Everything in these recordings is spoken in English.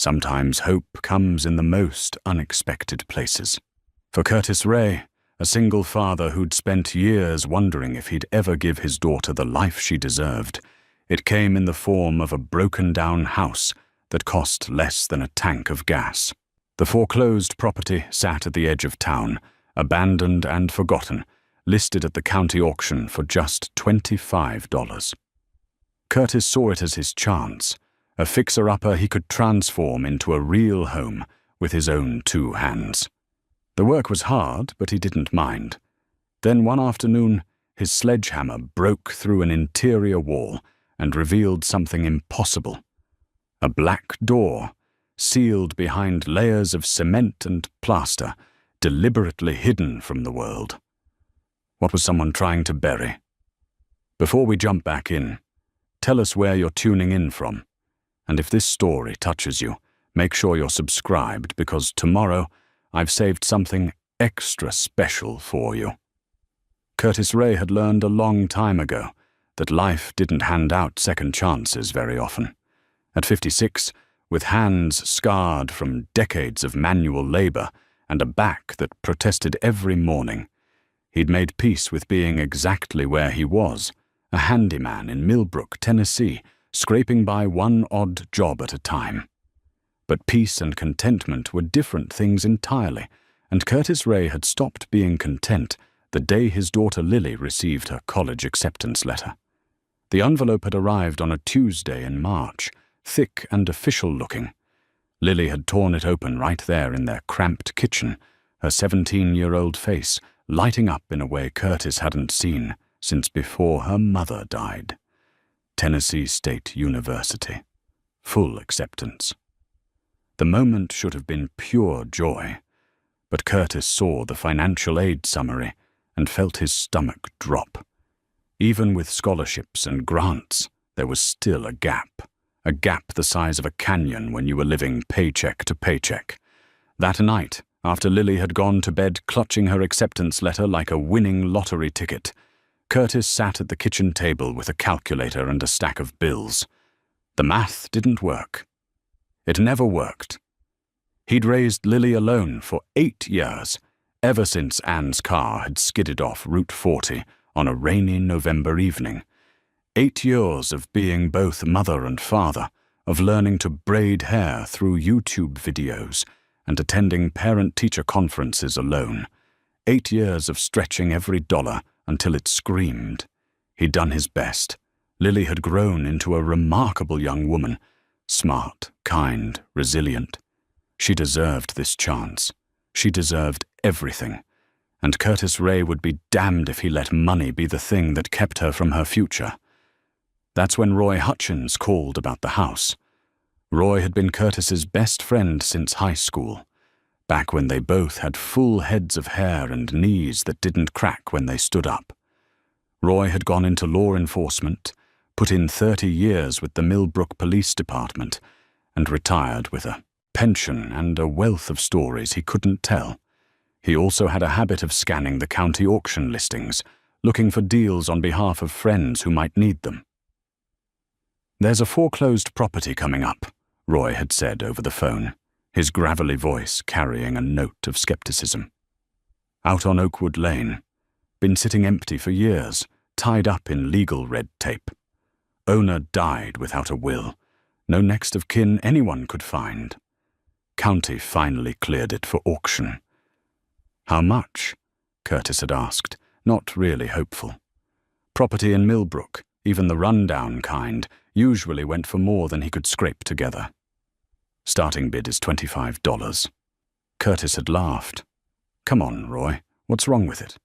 Sometimes hope comes in the most unexpected places. For Curtis Ray, a single father who'd spent years wondering if he'd ever give his daughter the life she deserved, it came in the form of a broken-down house that cost less than a tank of gas. The foreclosed property sat at the edge of town, abandoned and forgotten, listed at the county auction for just $25. Curtis saw it as his chance, a fixer-upper he could transform into a real home with his own 2 hands. The work was hard, but he didn't mind. Then one afternoon, his sledgehammer broke through an interior wall and revealed something impossible. A black door, sealed behind layers of cement and plaster, deliberately hidden from the world. What was someone trying to bury? Before we jump back in, tell us where you're tuning in from. And if this story touches you, make sure you're subscribed, because tomorrow I've saved something extra special for you. Curtis Ray had learned a long time ago that life didn't hand out second chances very often. At 56, with hands scarred from decades of manual labor and a back that protested every morning, he'd made peace with being exactly where he was, a handyman in Millbrook, Tennessee, scraping by one odd job at a time. But peace and contentment were different things entirely, and Curtis Ray had stopped being content the day his daughter Lily received her college acceptance letter. The envelope had arrived on a Tuesday in March, thick and official-looking. Lily had torn it open right there in their cramped kitchen, her 17-year-old face lighting up in a way Curtis hadn't seen since before her mother died. Tennessee State University. Full acceptance. The moment should have been pure joy, but Curtis saw the financial aid summary and felt his stomach drop. Even with scholarships and grants, there was still a gap the size of a canyon when you were living paycheck to paycheck. That night, after Lily had gone to bed clutching her acceptance letter like a winning lottery ticket, Curtis sat at the kitchen table with a calculator and a stack of bills. The math didn't work. It never worked. He'd raised Lily alone for 8 years, ever since Anne's car had skidded off Route 40 on a rainy November evening. 8 years of being both mother and father, of learning to braid hair through YouTube videos and attending parent-teacher conferences alone. 8 years of stretching every dollar until it screamed. He'd done his best. Lily had grown into a remarkable young woman, smart, kind, resilient. She deserved this chance. She deserved everything. And Curtis Ray would be damned if he let money be the thing that kept her from her future. That's when Roy Hutchins called about the house. Roy had been Curtis's best friend since high school, back when they both had full heads of hair and knees that didn't crack when they stood up. Roy had gone into law enforcement, put in 30 years with the Millbrook Police Department, and retired with a pension and a wealth of stories he couldn't tell. He also had a habit of scanning the county auction listings, looking for deals on behalf of friends who might need them. "There's a foreclosed property coming up," Roy had said over the phone, his gravelly voice carrying a note of skepticism. "Out on Oakwood Lane. Been sitting empty for years, tied up in legal red tape. Owner died without a will. No next of kin anyone could find. County finally cleared it for auction." "How much?" Curtis had asked, not really hopeful. Property in Millbrook, even the rundown kind, usually went for more than he could scrape together. "Starting bid is $25. Curtis had laughed. "Come on, Roy, what's wrong with it?"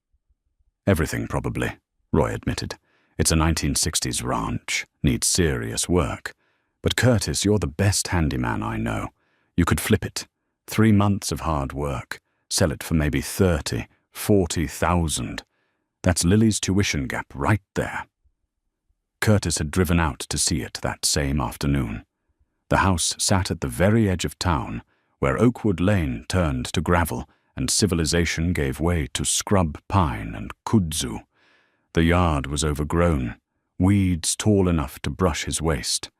"Everything, probably," Roy admitted. "It's a 1960s ranch, needs serious work. But Curtis, you're the best handyman I know. You could flip it. 3 months of hard work. Sell it for maybe 30, 40,000. That's Lily's tuition gap right there." Curtis had driven out to see it that same afternoon. The house sat at the very edge of town, where Oakwood Lane turned to gravel and civilization gave way to scrub pine and kudzu. The yard was overgrown, weeds tall enough to brush his waist.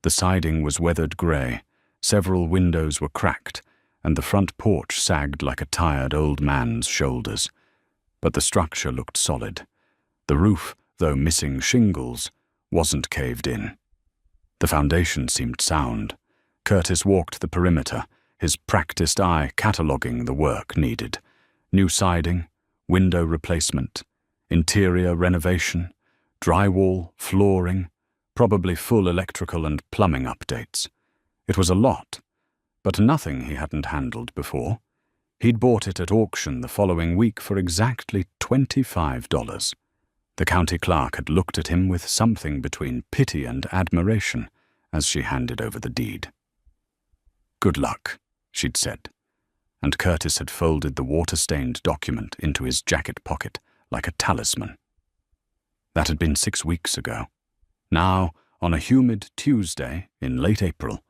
The siding was weathered grey, Several windows were cracked, and the front porch sagged like a tired old man's shoulders. But the structure looked solid. The roof, though missing shingles, wasn't caved in. The foundation seemed sound. Curtis walked the perimeter, his practiced eye cataloguing the work needed. New siding, window replacement, interior renovation, drywall, flooring, probably full electrical and plumbing updates. It was a lot, but nothing he hadn't handled before. He'd bought it at auction the following week for exactly $25. The county clerk had looked at him with something between pity and admiration as she handed over the deed. "Good luck," she'd said, and Curtis had folded the water-stained document into his jacket pocket like a talisman. That had been 6 weeks ago. Now, on a humid Tuesday in late April,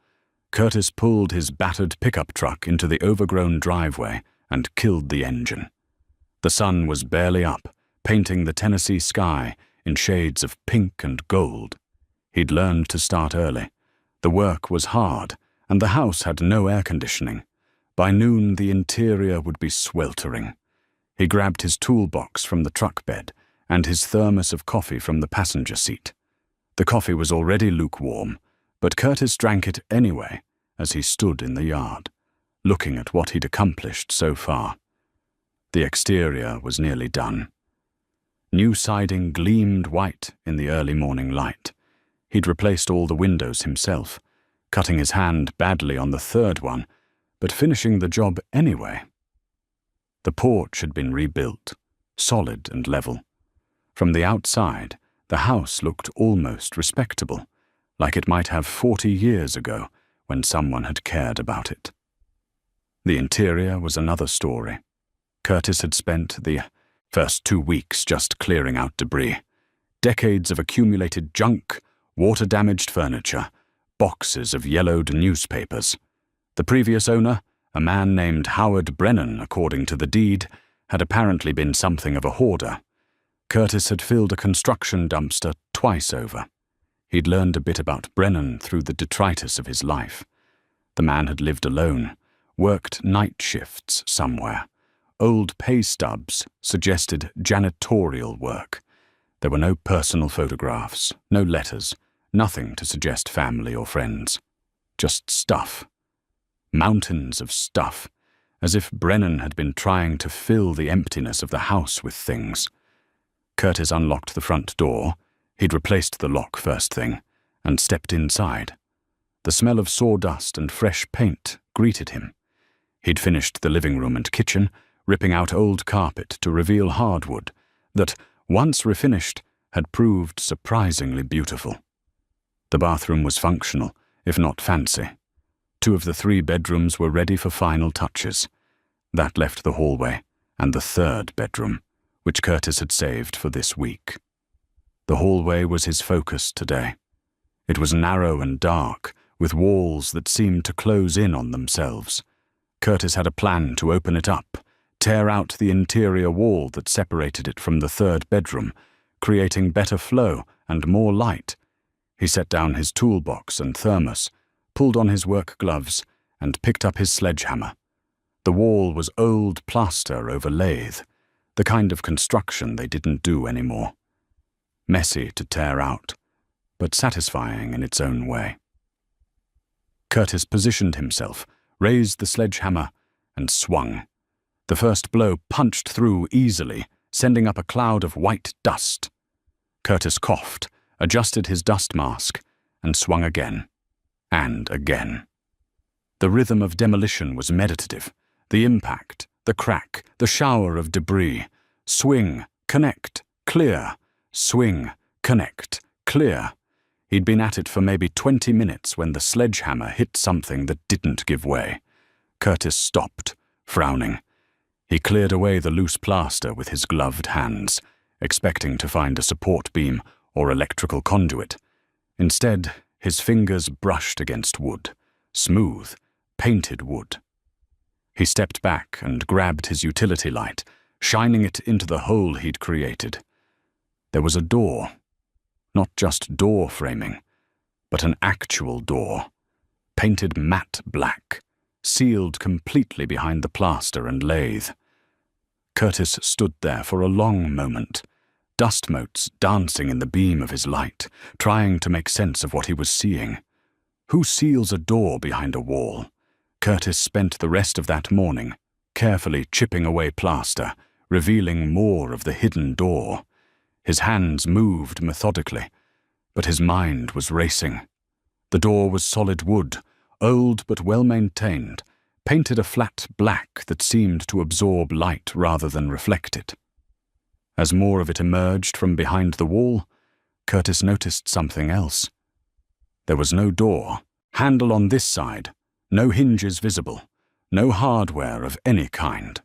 Curtis pulled his battered pickup truck into the overgrown driveway and killed the engine. The sun was barely up, painting the Tennessee sky in shades of pink and gold. He'd learned to start early. The work was hard, and the house had no air conditioning. By noon, the interior would be sweltering. He grabbed his toolbox from the truck bed and his thermos of coffee from the passenger seat. The coffee was already lukewarm, but Curtis drank it anyway as he stood in the yard, looking at what he'd accomplished so far. The exterior was nearly done. New siding gleamed white in the early morning light. He'd replaced all the windows himself, cutting his hand badly on the third one, but finishing the job anyway. The porch had been rebuilt, solid and level. From the outside, the house looked almost respectable, like it might have 40 years ago when someone had cared about it. The interior was another story. Curtis had spent the first 2 weeks just clearing out debris. Decades of accumulated junk, water-damaged furniture, boxes of yellowed newspapers. The previous owner, a man named Howard Brennan, according to the deed, had apparently been something of a hoarder. Curtis had filled a construction dumpster twice over. He'd learned a bit about Brennan through the detritus of his life. The man had lived alone, worked night shifts somewhere. Old pay stubs suggested janitorial work. There were no personal photographs, no letters, nothing to suggest family or friends. Just stuff. Mountains of stuff, as if Brennan had been trying to fill the emptiness of the house with things. Curtis unlocked the front door. He'd replaced the lock first thing, and stepped inside. The smell of sawdust and fresh paint greeted him. He'd finished the living room and kitchen, ripping out old carpet to reveal hardwood that, once refinished, had proved surprisingly beautiful. The bathroom was functional, if not fancy. 2 of the 3 bedrooms were ready for final touches. That left the hallway and the 3rd bedroom, which Curtis had saved for this week. The hallway was his focus today. It was narrow and dark, with walls that seemed to close in on themselves. Curtis had a plan to open it up, tear out the interior wall that separated it from the 3rd bedroom, creating better flow and more light. He set down his toolbox and thermos, pulled on his work gloves, and picked up his sledgehammer. The wall was old plaster over lathe, the kind of construction they didn't do anymore. Messy to tear out, but satisfying in its own way. Curtis positioned himself, raised the sledgehammer, and swung. The first blow punched through easily, sending up a cloud of white dust. Curtis coughed, adjusted his dust mask, and swung again, and again. The rhythm of demolition was meditative. The impact, the crack, the shower of debris. Swing, connect, clear. Swing, connect, clear. He'd been at it for maybe 20 minutes when the sledgehammer hit something that didn't give way. Curtis stopped, frowning. He cleared away the loose plaster with his gloved hands, expecting to find a support beam or electrical conduit. Instead, his fingers brushed against wood, smooth, painted wood. He stepped back and grabbed his utility light, shining it into the hole he'd created. There was a door. Not just door framing, but an actual door. painted matte black, sealed completely behind the plaster and lathe. Curtis stood there for a long moment, dust motes dancing in the beam of his light, trying to make sense of what he was seeing. Who seals a door behind a wall? Curtis spent the rest of that morning carefully chipping away plaster, revealing more of the hidden door. His hands moved methodically, but his mind was racing. The door was solid wood, old but well-maintained, painted a flat black that seemed to absorb light rather than reflect it. As more of it emerged from behind the wall, Curtis noticed something else. There was no door, handle on this side, no hinges visible, no hardware of any kind.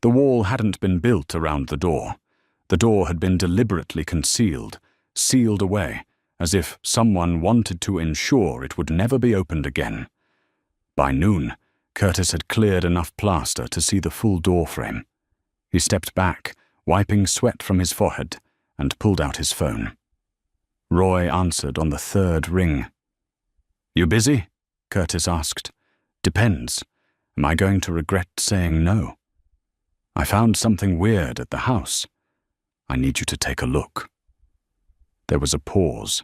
The wall hadn't been built around the door. The door had been deliberately concealed, sealed away, as if someone wanted to ensure it would never be opened again. By noon, Curtis had cleared enough plaster to see the full door frame. He stepped back, wiping sweat from his forehead, and pulled out his phone. Roy answered on the third ring. "You busy?" Curtis asked. "Depends. Am I going to regret saying no? I found something weird at the house. I need you to take a look." There was a pause.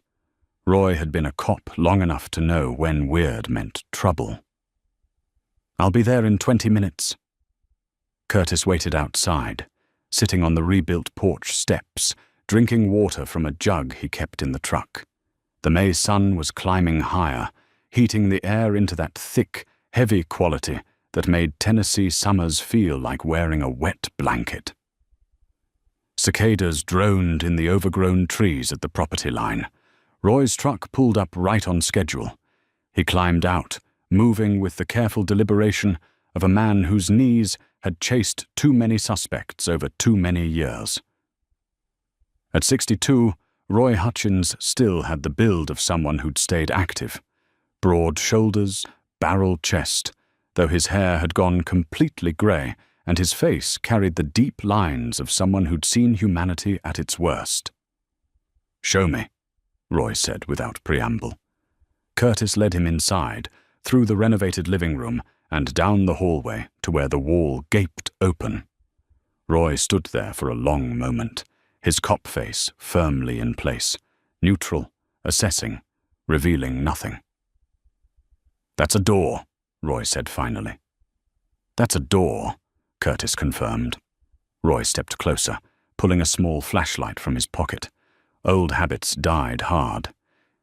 Roy had been a cop long enough to know when weird meant trouble. "I'll be there in 20 minutes. Curtis waited outside, sitting on the rebuilt porch steps, drinking water from a jug he kept in the truck. The May sun was climbing higher, heating the air into that thick, heavy quality that made Tennessee summers feel like wearing a wet blanket. Cicadas droned in the overgrown trees at the property line. Roy's truck pulled up right on schedule. He climbed out, moving with the careful deliberation of a man whose knees had chased too many suspects over too many years. At 62, Roy Hutchins still had the build of someone who'd stayed active. Broad shoulders, barrel chest, though his hair had gone completely grey and his face carried the deep lines of someone who'd seen humanity at its worst. "Show me," Roy said without preamble. Curtis led him inside, through the renovated living room and down the hallway to where the wall gaped open. Roy stood there for a long moment, his cop face firmly in place, neutral, assessing, revealing nothing. "That's a door," Roy said finally. "That's a door," Curtis confirmed. Roy stepped closer, pulling a small flashlight from his pocket. Old habits died hard.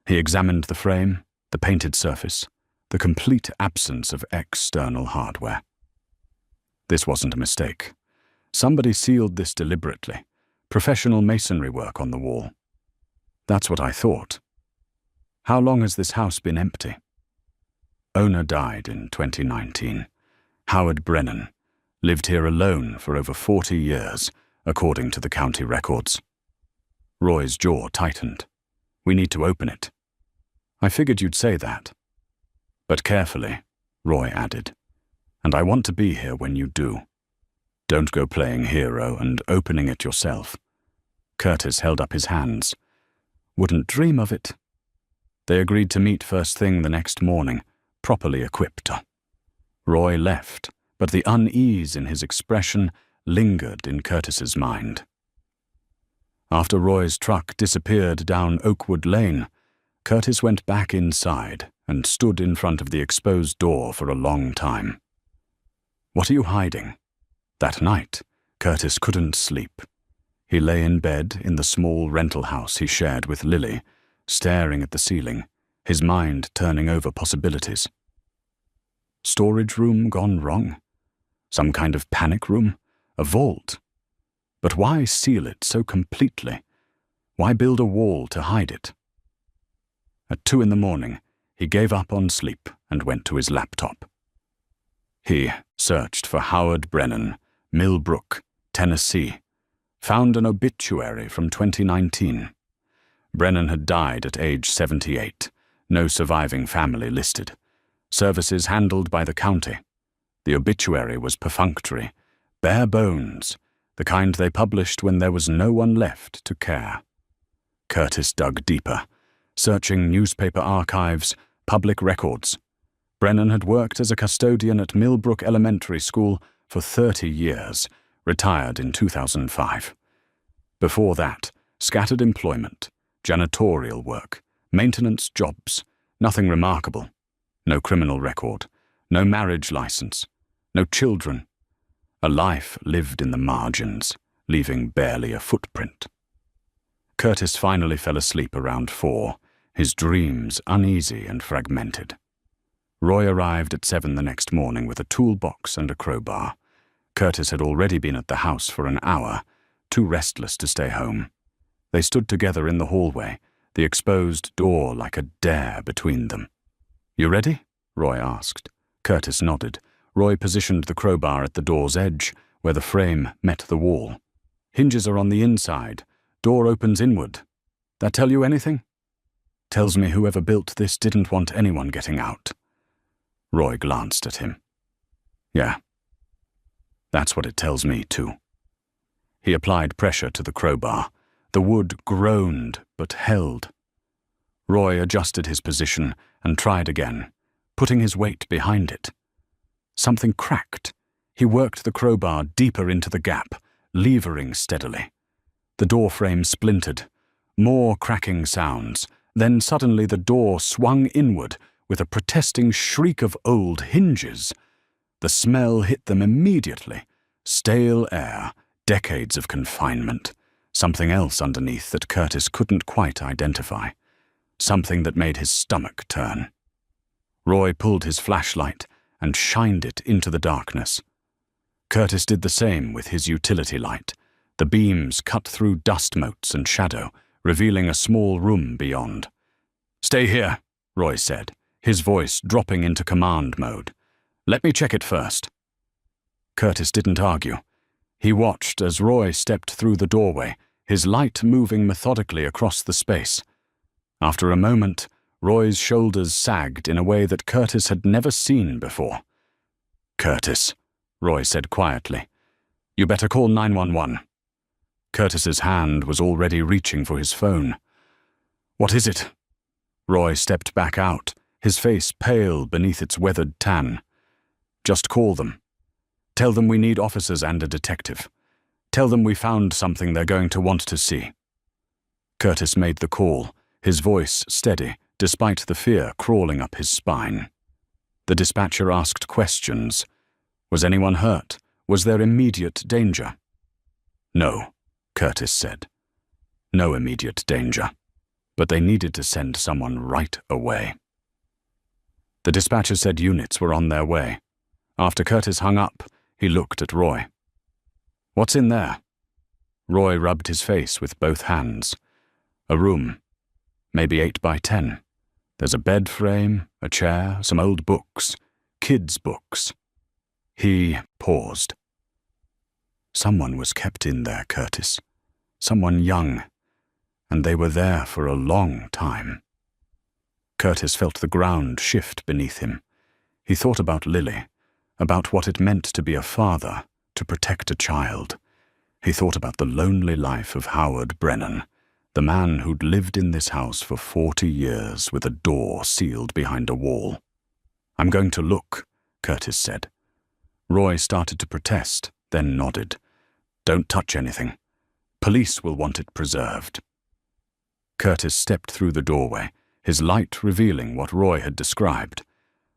He examined the frame, the painted surface, the complete absence of external hardware. This wasn't a mistake. Somebody sealed this deliberately. Professional masonry work on the wall. That's what I thought. How long has this house been empty? Owner died in 2019. Howard Brennan lived here alone for over 40 years, according to the county records. Roy's jaw tightened. "We need to open it." "I figured you'd say that." "But carefully," Roy added. "And I want to be here when you do. Don't go playing hero and opening it yourself." Curtis held up his hands. "Wouldn't dream of it." They agreed to meet first thing the next morning, properly equipped. Roy left, but the unease in his expression lingered in Curtis's mind. After Roy's truck disappeared down Oakwood Lane, Curtis went back inside and stood in front of the exposed door for a long time. "What are you hiding?" That night, Curtis couldn't sleep. He lay in bed in the small rental house he shared with Lily, staring at the ceiling, his mind turning over possibilities. Storage room gone wrong? Some kind of panic room? A vault? But why seal it so completely? Why build a wall to hide it? At 2 a.m, he gave up on sleep and went to his laptop. He searched for Howard Brennan, Millbrook, Tennessee, found an obituary from 2019. Brennan had died at age 78, no surviving family listed. Services handled by the county. The obituary was perfunctory, bare bones, the kind they published when there was no one left to care. Curtis dug deeper, searching newspaper archives, public records. Brennan had worked as a custodian at Millbrook Elementary School for 30 years, retired in 2005. Before that, scattered employment, janitorial work, maintenance jobs, nothing remarkable. No criminal record, no marriage license, no children. A life lived in the margins, leaving barely a footprint. Curtis finally fell asleep around 4, his dreams uneasy and fragmented. Roy arrived at 7 the next morning with a toolbox and a crowbar. Curtis had already been at the house for an hour, too restless to stay home. They stood together in the hallway, the exposed door like a dare between them. "You ready?" Roy asked. Curtis nodded. Roy positioned the crowbar at the door's edge, where the frame met the wall. "Hinges are on the inside. Door opens inward. That tell you anything?" "Tells me whoever built this didn't want anyone getting out." Roy glanced at him. "Yeah, that's what it tells me, too." He applied pressure to the crowbar. The wood groaned, but held. Roy adjusted his position and tried again, putting his weight behind it. Something cracked. He worked the crowbar deeper into the gap, levering steadily. The door frame splintered. More cracking sounds. Then suddenly the door swung inward with a protesting shriek of old hinges. The smell hit them immediately. Stale air, decades of confinement. Something else underneath that Curtis couldn't quite identify. Something that made his stomach turn. Roy pulled his flashlight and shined it into the darkness. Curtis did the same with his utility light. The beams cut through dust motes and shadow, revealing a small room beyond. "Stay here," Roy said, his voice dropping into command mode. "Let me check it first." Curtis didn't argue. He watched as Roy stepped through the doorway, his light moving methodically across the space. After a moment, Roy's shoulders sagged in a way that Curtis had never seen before. "Curtis," Roy said quietly, "you better call 911. Curtis's hand was already reaching for his phone. "What is it?" Roy stepped back out, his face pale beneath its weathered tan. "Just call them. Tell them we need officers and a detective. Tell them we found something they're going to want to see." Curtis made the call, his voice steady, despite the fear crawling up his spine. The dispatcher asked questions. Was anyone hurt? Was there immediate danger? "No," Curtis said. "No immediate danger. But they needed to send someone right away." The dispatcher said units were on their way. After Curtis hung up, he looked at Roy. "What's in there?" Roy rubbed his face with both hands. "A room. Maybe 8 by 10. There's a bed frame, a chair, some old books. Kids' books." He paused. "Someone was kept in there, Curtis. Someone young. And they were there for a long time." Curtis felt the ground shift beneath him. He thought about Lily, about what it meant to be a father, to protect a child. He thought about the lonely life of Howard Brennan, the man who'd lived in this house for 40 years with a door sealed behind a wall. "I'm going to look," Curtis said. Roy started to protest, then nodded. "Don't touch anything. Police will want it preserved." Curtis stepped through the doorway, his light revealing what Roy had described.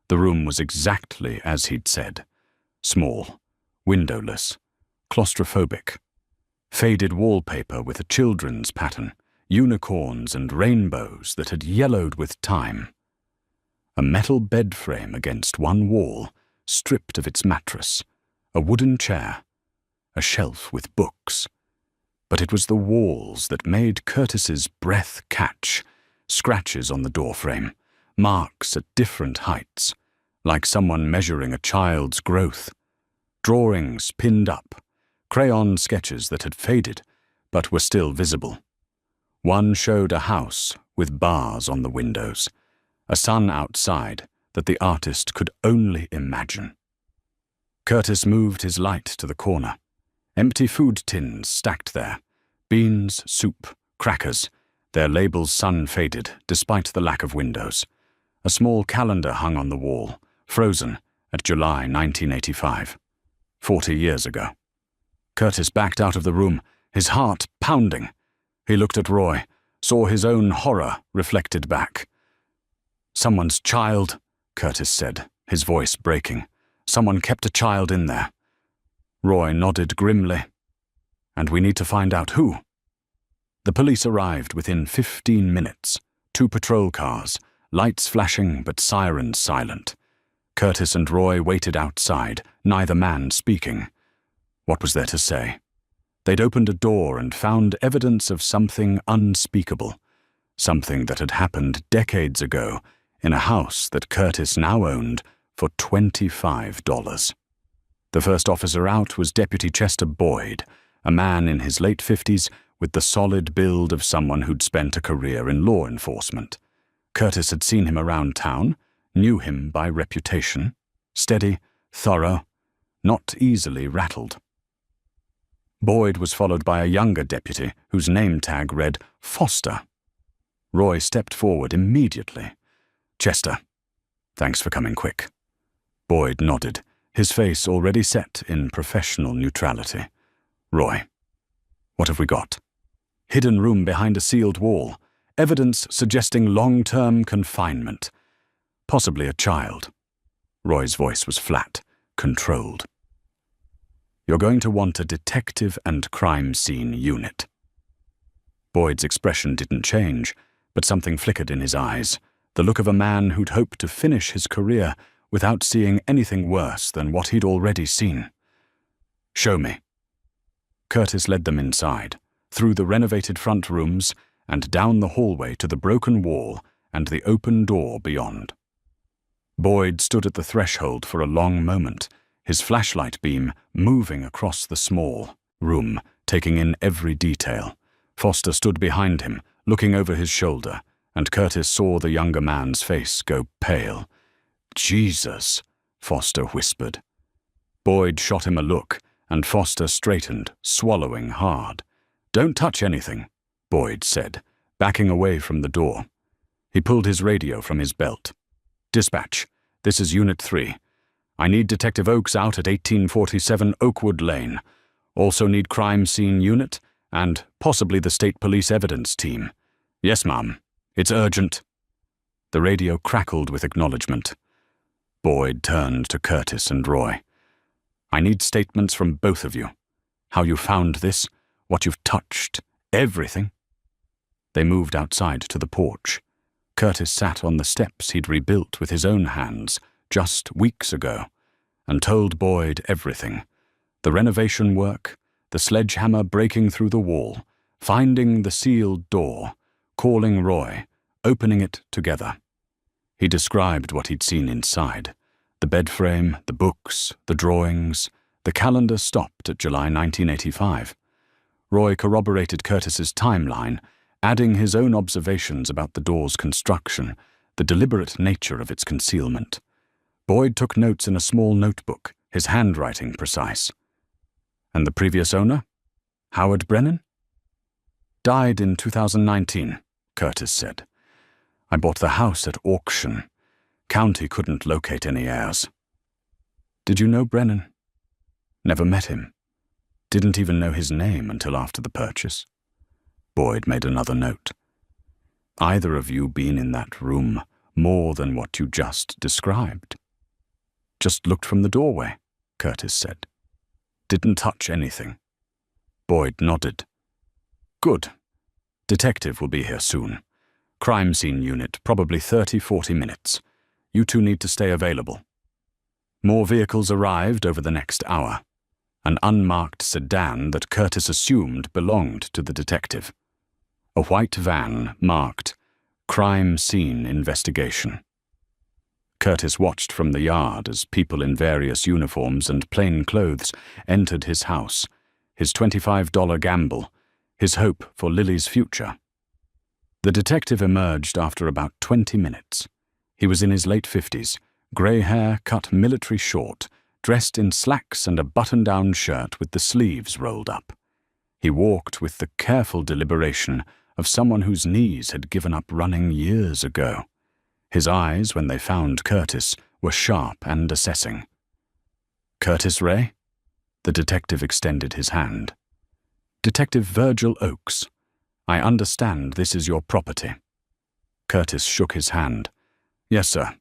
The room was exactly as he'd said. Small, windowless, claustrophobic. Faded wallpaper with a children's pattern, unicorns and rainbows that had yellowed with time. A metal bed frame against one wall, stripped of its mattress, a wooden chair, a shelf with books. But it was the walls that made Curtis's breath catch, scratches on the doorframe, marks at different heights, like someone measuring a child's growth. Drawings pinned up, crayon sketches that had faded, but were still visible. One showed a house with bars on the windows, a sun outside that the artist could only imagine. Curtis moved his light to the corner. Empty food tins stacked there. Beans, soup, crackers, their labels sun-faded despite the lack of windows. A small calendar hung on the wall, frozen at July 1985. 40 years ago. Curtis backed out of the room, his heart pounding. He looked at Roy, saw his own horror reflected back. "Someone's child," Curtis said, his voice breaking. "Someone kept a child in there." Roy nodded grimly. "And we need to find out who." The police arrived within 15 minutes. 2 patrol cars, lights flashing but sirens silent. Curtis and Roy waited outside, neither man speaking. What was there to say? They'd opened a door and found evidence of something unspeakable, something that had happened decades ago in a house that Curtis now owned for $25. The first officer out was Deputy Chester Boyd, a man in his late 50s with the solid build of someone who'd spent a career in law enforcement. Curtis had seen him around town, knew him by reputation, steady, thorough, not easily rattled. Boyd was followed by a younger deputy whose name tag read Foster. Roy stepped forward immediately. "Chester, thanks for coming quick." Boyd nodded, his face already set in professional neutrality. "Roy, what have we got?" "Hidden room behind a sealed wall, evidence suggesting long-term confinement. Possibly a child." Roy's voice was flat, controlled. "You're going to want a detective and crime scene unit." Boyd's expression didn't change, but something flickered in his eyes, the look of a man who'd hoped to finish his career without seeing anything worse than what he'd already seen. "Show me." Curtis led them inside, through the renovated front rooms and down the hallway to the broken wall and the open door beyond. Boyd stood at the threshold for a long moment, his flashlight beam moving across the small room, taking in every detail. Foster stood behind him, looking over his shoulder, and Curtis saw the younger man's face go pale. "Jesus," Foster whispered. Boyd shot him a look, and Foster straightened, swallowing hard. "Don't touch anything," Boyd said, backing away from the door. He pulled his radio from his belt. "Dispatch, this is Unit 3. I need Detective Oakes out at 1847 Oakwood Lane. Also need crime scene unit and possibly the State Police evidence team. Yes, ma'am. It's urgent." The radio crackled with acknowledgement. Boyd turned to Curtis and Roy. "I need statements from both of you. How you found this, what you've touched, everything." They moved outside to the porch. Curtis sat on the steps he'd rebuilt with his own hands just weeks ago, and told Boyd everything. The renovation work, the sledgehammer breaking through the wall, finding the sealed door, calling Roy, opening it together. He described what he'd seen inside. The bed frame, the books, the drawings. The calendar stopped at July 1985. Roy corroborated Curtis's timeline, adding his own observations about the door's construction, the deliberate nature of its concealment. Boyd took notes in a small notebook, his handwriting precise. "And the previous owner? Howard Brennan?" "Died in 2019, Curtis said. "I bought the house at auction. County couldn't locate any heirs." "Did you know Brennan?" "Never met him. Didn't even know his name until after the purchase." Boyd made another note. "Either of you been in that room more than what you just described?" "Just looked from the doorway," Curtis said. "Didn't touch anything." Boyd nodded. "Good. Detective will be here soon. Crime scene unit, probably 30-40 minutes. You two need to stay available." More vehicles arrived over the next hour. An unmarked sedan that Curtis assumed belonged to the detective. A white van marked "Crime Scene Investigation." Curtis watched from the yard as people in various uniforms and plain clothes entered his house, his $25 gamble, his hope for Lily's future. The detective emerged after about 20 minutes. He was in his late 50s, grey hair cut military short, dressed in slacks and a button-down shirt with the sleeves rolled up. He walked with the careful deliberation of someone whose knees had given up running years ago. His eyes, when they found Curtis, were sharp and assessing. "Curtis Ray?" The detective extended his hand. "Detective Virgil Oakes. I understand this is your property." Curtis shook his hand. "Yes, sir.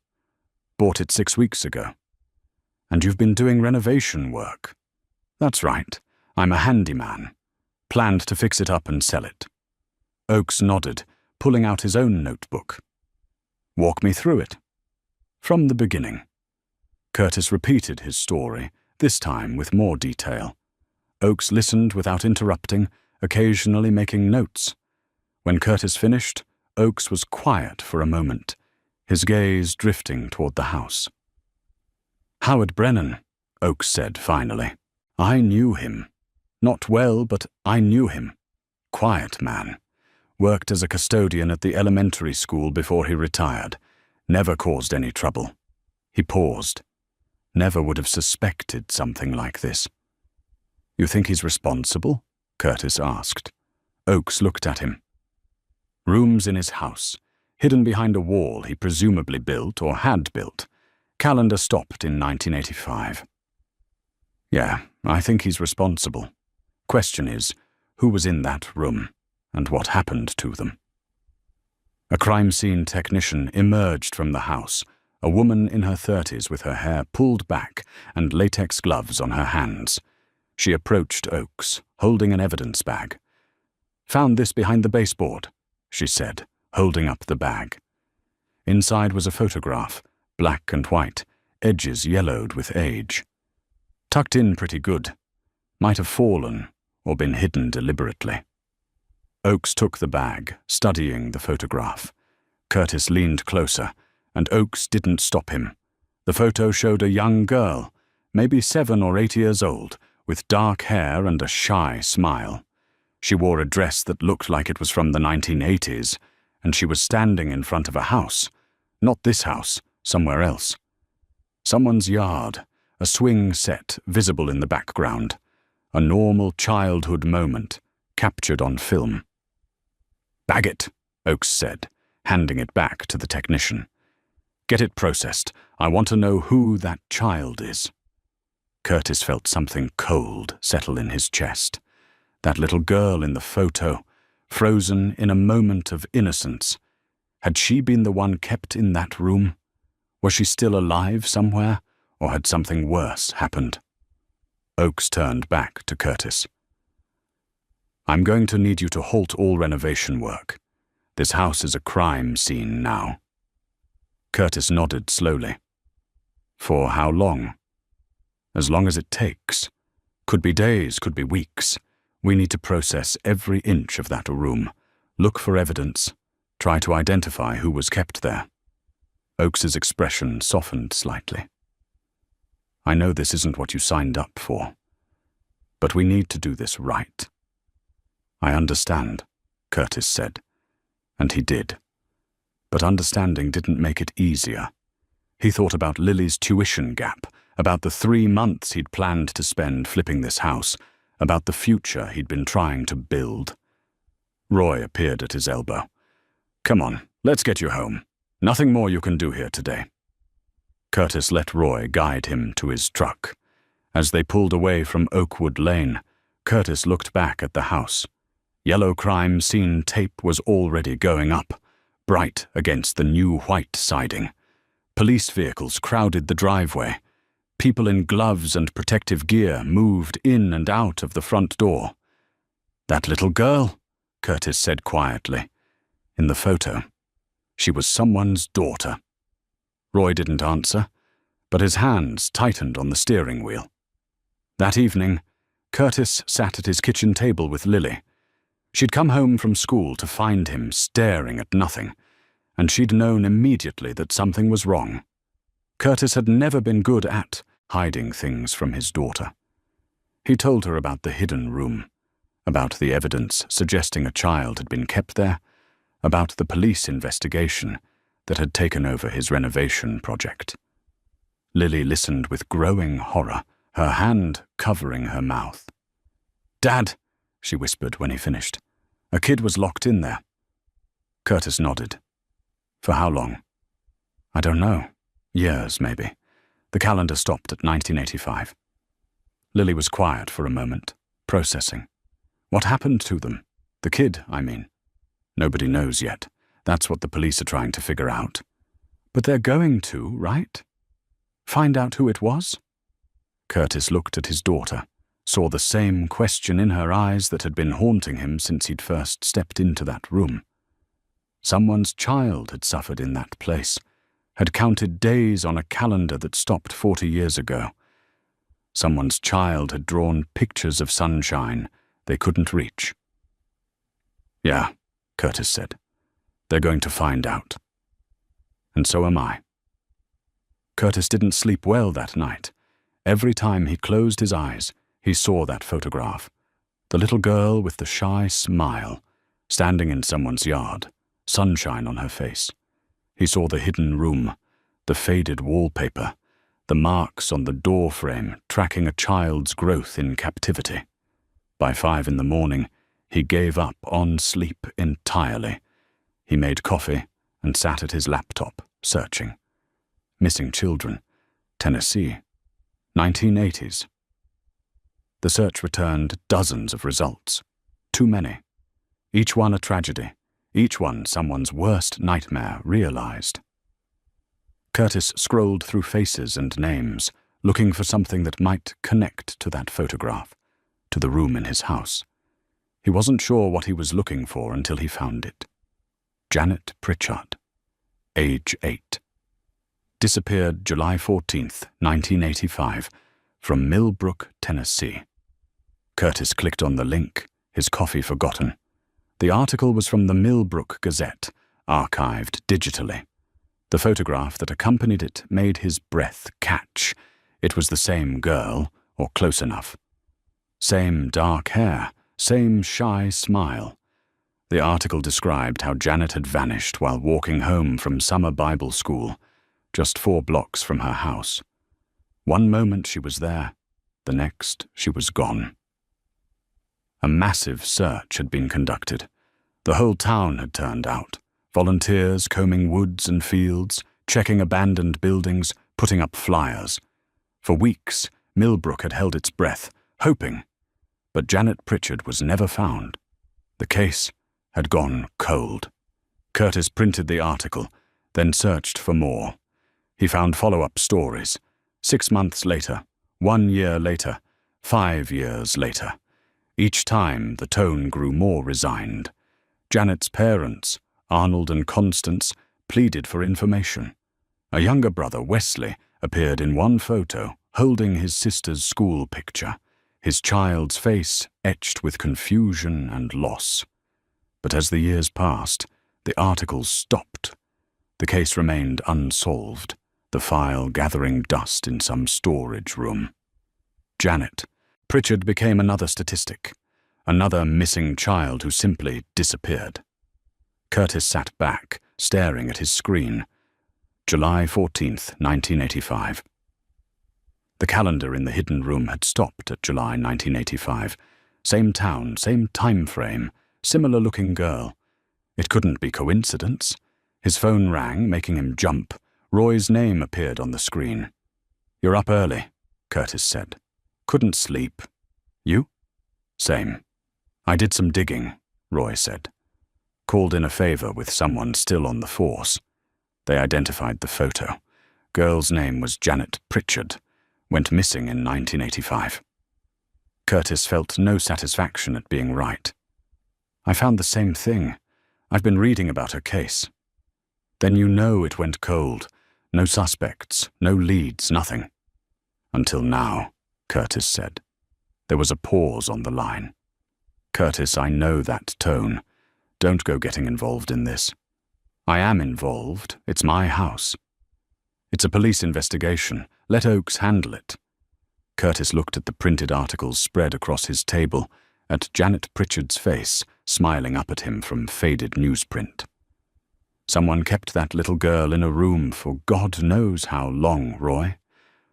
Bought it 6 weeks ago." "And you've been doing renovation work?" "That's right. I'm a handyman. Planned to fix it up and sell it." Oakes nodded, pulling out his own notebook. "Walk me through it." "From the beginning." Curtis repeated his story, this time with more detail. Oakes listened without interrupting, occasionally making notes. When Curtis finished, Oakes was quiet for a moment, his gaze drifting toward the house. "Howard Brennan," Oakes said finally. "I knew him. Not well, but I knew him. Quiet man. Worked as a custodian at the elementary school before he retired. Never caused any trouble." He paused. Never would have suspected something like this. "You think he's responsible?" Curtis asked. Oakes looked at him. "Rooms in his house, hidden behind a wall he presumably built or had built. Calendar stopped in 1985. Yeah, I think he's responsible. Question is, who was in that room, and what happened to them?" A crime scene technician emerged from the house, a woman in her 30s with her hair pulled back and latex gloves on her hands. She approached Oakes, holding an evidence bag. "Found this behind the baseboard," she said, holding up the bag. Inside was a photograph, black and white, edges yellowed with age. Tucked in pretty good. Might have fallen or been hidden deliberately. Oakes took the bag, studying the photograph. Curtis leaned closer, and Oakes didn't stop him. The photo showed a young girl, maybe 7 or 8 years old, with dark hair and a shy smile. She wore a dress that looked like it was from the 1980s, and she was standing in front of a house. Not this house, somewhere else. Someone's yard, a swing set visible in the background. A normal childhood moment, captured on film. "Bag it," Oakes said, handing it back to the technician. "Get it processed. I want to know who that child is." Curtis felt something cold settle in his chest. That little girl in the photo, frozen in a moment of innocence. Had she been the one kept in that room? Was she still alive somewhere, or had something worse happened? Oakes turned back to Curtis. "I'm going to need you to halt all renovation work. This house is a crime scene now." Curtis nodded slowly. "For how long?" "As long as it takes. Could be days, could be weeks. We need to process every inch of that room, look for evidence, try to identify who was kept there." Oakes's expression softened slightly. "I know this isn't what you signed up for, but we need to do this right." "I understand," Curtis said, and he did. But understanding didn't make it easier. He thought about Lily's tuition gap, about the 3 months he'd planned to spend flipping this house, about the future he'd been trying to build. Roy appeared at his elbow. "Come on, let's get you home. Nothing more you can do here today." Curtis let Roy guide him to his truck. As they pulled away from Oakwood Lane, Curtis looked back at the house. Yellow crime scene tape was already going up, bright against the new white siding. Police vehicles crowded the driveway. People in gloves and protective gear moved in and out of the front door. "That little girl," Curtis said quietly. In the photo, she was someone's daughter. Roy didn't answer, but his hands tightened on the steering wheel. That evening, Curtis sat at his kitchen table with Lily. She'd come home from school to find him staring at nothing, and she'd known immediately that something was wrong. Curtis had never been good at hiding things from his daughter. He told her about the hidden room, about the evidence suggesting a child had been kept there, about the police investigation that had taken over his renovation project. Lily listened with growing horror, her hand covering her mouth. "Dad," she whispered when he finished. "A kid was locked in there." Curtis nodded. "For how long?" I don't know. Years, maybe. The calendar stopped at 1985. Lily was quiet for a moment, processing. What happened to them? The kid, I mean. Nobody knows yet. That's what the police are trying to figure out. But they're going to, right? Find out who it was? Curtis looked at his daughter, saw the same question in her eyes that had been haunting him since he'd first stepped into that room. Someone's child had suffered in that place, had counted days on a calendar that stopped 40 years ago. Someone's child had drawn pictures of sunshine they couldn't reach. Yeah, Curtis said. They're going to find out. And so am I. Curtis didn't sleep well that night. Every time he closed his eyes, he saw that photograph. The little girl with the shy smile, standing in someone's yard, sunshine on her face. He saw the hidden room, the faded wallpaper, the marks on the door frame tracking a child's growth in captivity. By 5 in the morning, he gave up on sleep entirely. He made coffee and sat at his laptop, searching. Missing children. Tennessee. 1980s. The search returned dozens of results. Too many. Each one a tragedy. Each one someone's worst nightmare realized. Curtis scrolled through faces and names, looking for something that might connect to that photograph, to the room in his house. He wasn't sure what he was looking for until he found it. Janet Pritchard, age 8. Disappeared July 14th, 1985, from Millbrook, Tennessee. Curtis clicked on the link, his coffee forgotten. The article was from the Millbrook Gazette, archived digitally. The photograph that accompanied it made his breath catch. It was the same girl, or close enough. Same dark hair, same shy smile. The article described how Janet had vanished while walking home from summer Bible school, just 4 blocks from her house. One moment she was there, the next she was gone. A massive search had been conducted. The whole town had turned out. Volunteers combing woods and fields, checking abandoned buildings, putting up flyers. For weeks, Millbrook had held its breath, hoping. But Janet Pritchard was never found. The case had gone cold. Curtis printed the article, then searched for more. He found follow-up stories. 6 months later, 1 year later, 5 years later. Each time the tone grew more resigned. Janet's parents, Arnold and Constance, pleaded for information. A younger brother, Wesley, appeared in one photo, holding his sister's school picture, his child's face etched with confusion and loss. But as the years passed, the articles stopped. The case remained unsolved, the file gathering dust in some storage room. Janet Pritchard became another statistic, another missing child who simply disappeared. Curtis sat back, staring at his screen. July 14th, 1985. The calendar in the hidden room had stopped at July 1985. Same town, same time frame, similar-looking girl. It couldn't be coincidence. His phone rang, making him jump. Roy's name appeared on the screen. "You're up early," Curtis said. "Couldn't sleep. You?" "Same. I did some digging," Roy said. "Called in a favor with someone still on the force." They identified the photo. Girl's name was Janet Pritchard. Went missing in 1985. Curtis felt no satisfaction at being right. "I found the same thing. I've been reading about her case." "Then you know it went cold. No suspects, no leads, nothing." "Until now," Curtis said. There was a pause on the line. "Curtis, I know that tone. Don't go getting involved in this." "I am involved. It's my house." "It's a police investigation. Let Oakes handle it." Curtis looked at the printed articles spread across his table, at Janet Pritchard's face, smiling up at him from faded newsprint. "Someone kept that little girl in a room for God knows how long, Roy.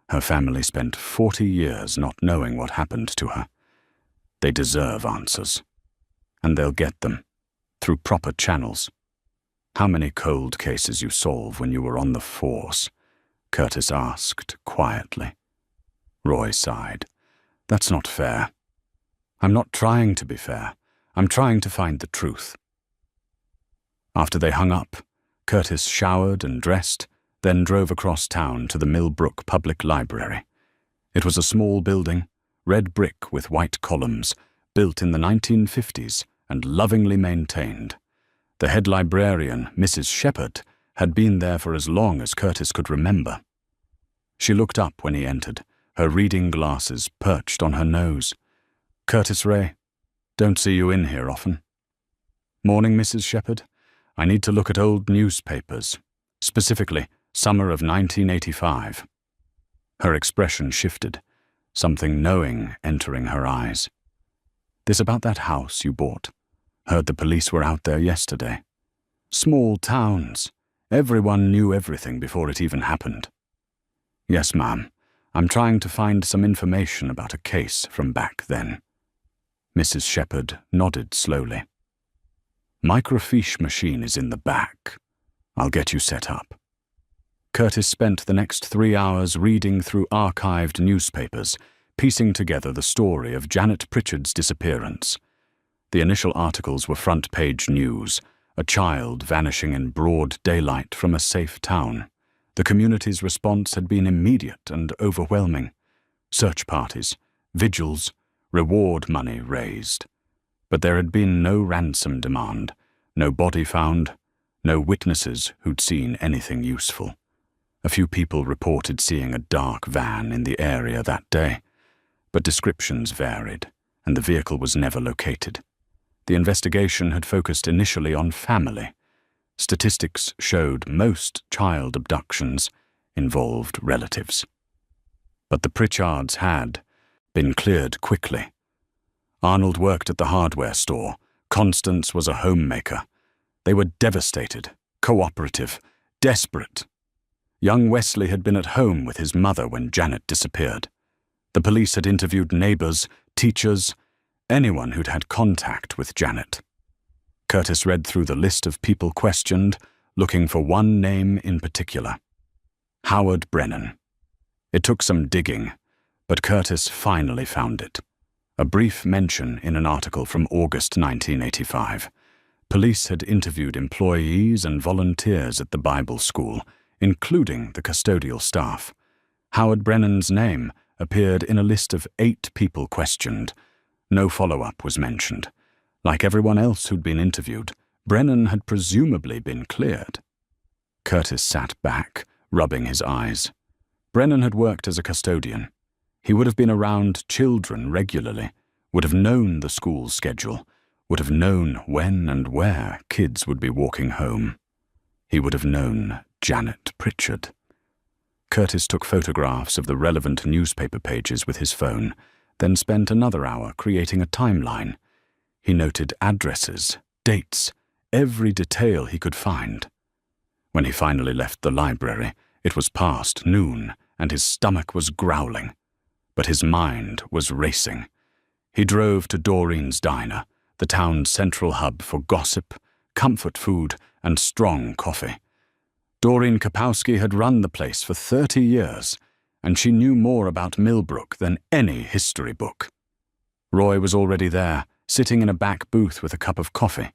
Her family spent 40 years not knowing what happened to her. They deserve answers. And they'll get them, through proper channels." How many cold cases you solve when you were on the force? Curtis asked quietly. Roy sighed. That's not fair. I'm not trying to be fair. I'm trying to find the truth. After they hung up, Curtis showered and dressed, then drove across town to the Millbrook Public Library. It was a small building, red brick with white columns, built in the 1950s and lovingly maintained. The head librarian, Mrs. Shepherd, had been there for as long as Curtis could remember. She looked up when he entered, her reading glasses perched on her nose. Curtis Ray, don't see you in here often. Morning, Mrs. Shepherd. I need to look at old newspapers, specifically summer of 1985. Her expression shifted, something knowing entering her eyes. This about that house you bought. Heard the police were out there yesterday. Small towns. Everyone knew everything before it even happened. Yes, ma'am. I'm trying to find some information about a case from back then. Mrs. Shepherd nodded slowly. Microfiche machine is in the back. I'll get you set up. Curtis spent the next 3 hours reading through archived newspapers, piecing together the story of Janet Pritchard's disappearance. The initial articles were front-page news, a child vanishing in broad daylight from a safe town. The community's response had been immediate and overwhelming. Search parties, vigils, reward money raised. But there had been no ransom demand, no body found, no witnesses who'd seen anything useful. A few people reported seeing a dark van in the area that day, but descriptions varied, and the vehicle was never located. The investigation had focused initially on family. Statistics showed most child abductions involved relatives. But the Pritchards had been cleared quickly. Arnold worked at the hardware store. Constance was a homemaker. They were devastated, cooperative, desperate. Young Wesley had been at home with his mother when Janet disappeared. The police had interviewed neighbors, teachers, anyone who'd had contact with Janet. Curtis read through the list of people questioned, looking for one name in particular. Howard Brennan. It took some digging, but Curtis finally found it. A brief mention in an article from August 1985. Police had interviewed employees and volunteers at the Bible school, including the custodial staff. Howard Brennan's name appeared in a list of 8 people questioned. No follow-up was mentioned. Like everyone else who'd been interviewed, Brennan had presumably been cleared. Curtis sat back, rubbing his eyes. Brennan had worked as a custodian. He would have been around children regularly, would have known the school's schedule, would have known when and where kids would be walking home. He would have known Janet Pritchard. Curtis took photographs of the relevant newspaper pages with his phone, then spent another hour creating a timeline. He noted addresses, dates, every detail he could find. When he finally left the library, it was past noon, and his stomach was growling. But his mind was racing. He drove to Doreen's Diner, the town's central hub for gossip, comfort food, and strong coffee. Doreen Kapowski had run the place for 30 years, and she knew more about Millbrook than any history book. Roy was already there, sitting in a back booth with a cup of coffee.